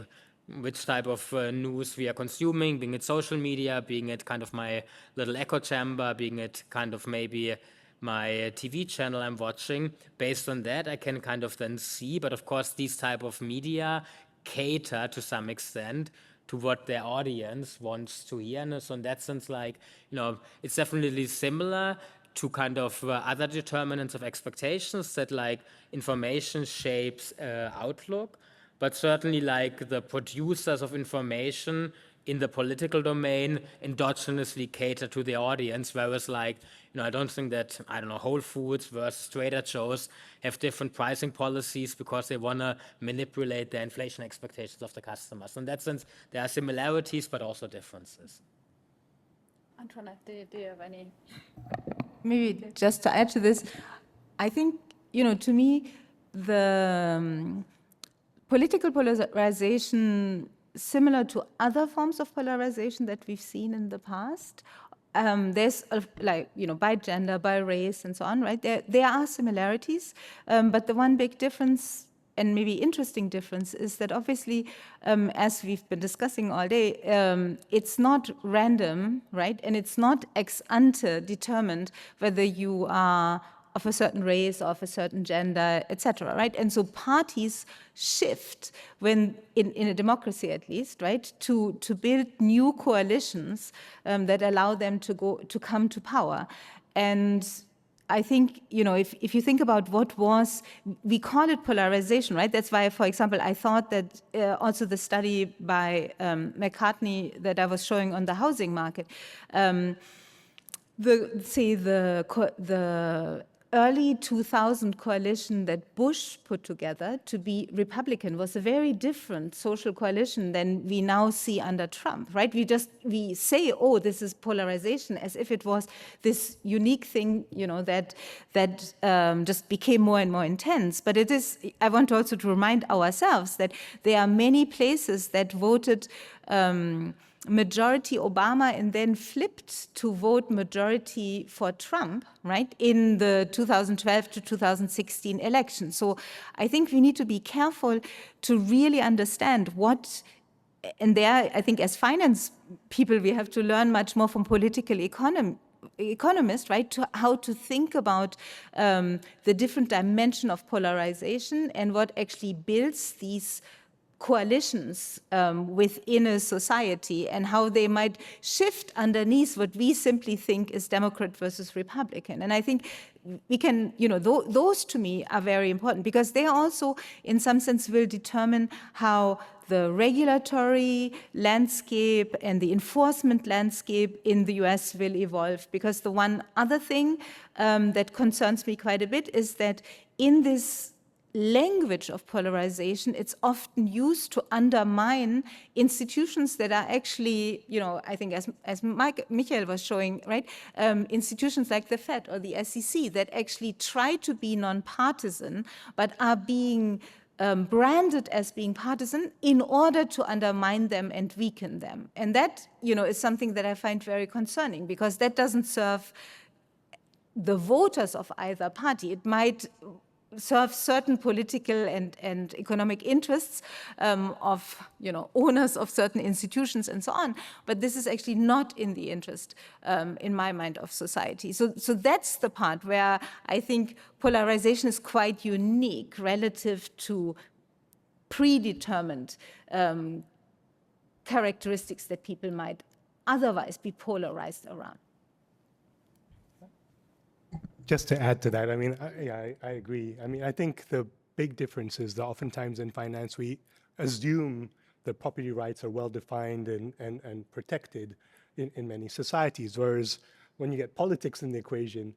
which type of news we are consuming, being it social media, being it kind of my little echo chamber, being it kind of maybe my TV channel I'm watching, based on that I can kind of then see, but of course these type of media cater to some extent to what their audience wants to hear. And so in that sense, like, you know, it's definitely similar to kind of other determinants of expectations, that like information shapes outlook, but certainly like the producers of information in the political domain endogenously cater to the audience, whereas like, you know, I don't think that, I don't know, Whole Foods versus Trader Joe's have different pricing policies because they want to manipulate the inflation expectations of the customers. In that sense, there are similarities, but also differences. Antoinette, do you have any? Maybe just to add to this, I think, you know, to me, the political polarization, similar to other forms of polarization that we've seen in the past, there's like, you know, by gender, by race, and so on, right? There are similarities, but the one big difference, and maybe interesting difference, is that obviously, as we've been discussing all day, it's not random, right? And it's not ex ante determined whether you are of a certain race or of a certain gender, etc., right? And so parties shift when, in a democracy at least, right, to build new coalitions that allow them to come to power. And I think, you know, if you think about what was, we call it polarization, right? That's why, for example, I thought that also the study by McCartney that I was showing on the housing market, the early 2000 coalition that Bush put together to be Republican was a very different social coalition than we now see under Trump, right? We say, oh, this is polarization, as if it was this unique thing, you know, that just became more and more intense. But it is, I want also to remind ourselves that there are many places that voted majority Obama and then flipped to vote majority for Trump, right, in the 2012 to 2016 election. So I think we need to be careful to really understand what, and there, I think as finance people, we have to learn much more from political economists, right, to how to think about the different dimension of polarization and what actually builds these coalitions within a society and how they might shift underneath what we simply think is Democrat versus Republican. And I think we can, you know, those to me are very important because they also, in some sense, will determine how the regulatory landscape and the enforcement landscape in the US will evolve. Because the one other thing that concerns me quite a bit is that in this language of polarization, it's often used to undermine institutions that are actually, I think as Michael was showing, right, institutions like the Fed or the SEC that actually try to be nonpartisan, but are being branded as being partisan in order to undermine them and weaken them. And that, is something that I find very concerning, because that doesn't serve the voters of either party. It might serve certain political and economic interests of owners of certain institutions and so on, but this is actually not in the interest, in my mind, of society. So that's the part where I think polarization is quite unique relative to predetermined characteristics that people might otherwise be polarized around. Just to add to that, I mean, I agree. I mean, I think the big difference is that oftentimes in finance, we assume that property rights are well-defined and protected in many societies, whereas when you get politics in the equation,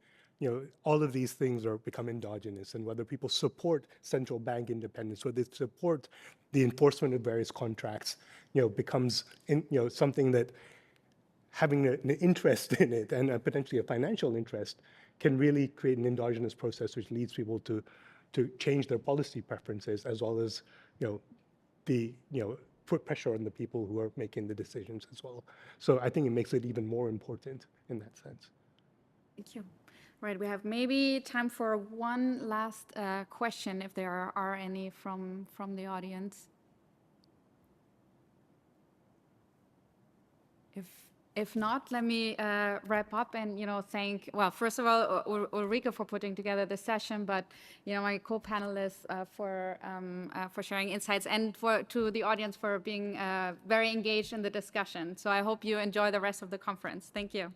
all of these things become endogenous, and whether people support central bank independence, whether they support the enforcement of various contracts, becomes something that having an interest in it and potentially a financial interest can really create an endogenous process which leads people to change their policy preferences, as well as put pressure on the people who are making the decisions as well. So I think it makes it even more important in that sense. Thank you. Right, we have maybe time for one last question, if there are any from the audience. If not, let me wrap up and thank, well, first of all, Ulrike for putting together this session, but my co-panelists for sharing insights, and to the audience for being very engaged in the discussion. So I hope you enjoy the rest of the conference. Thank you.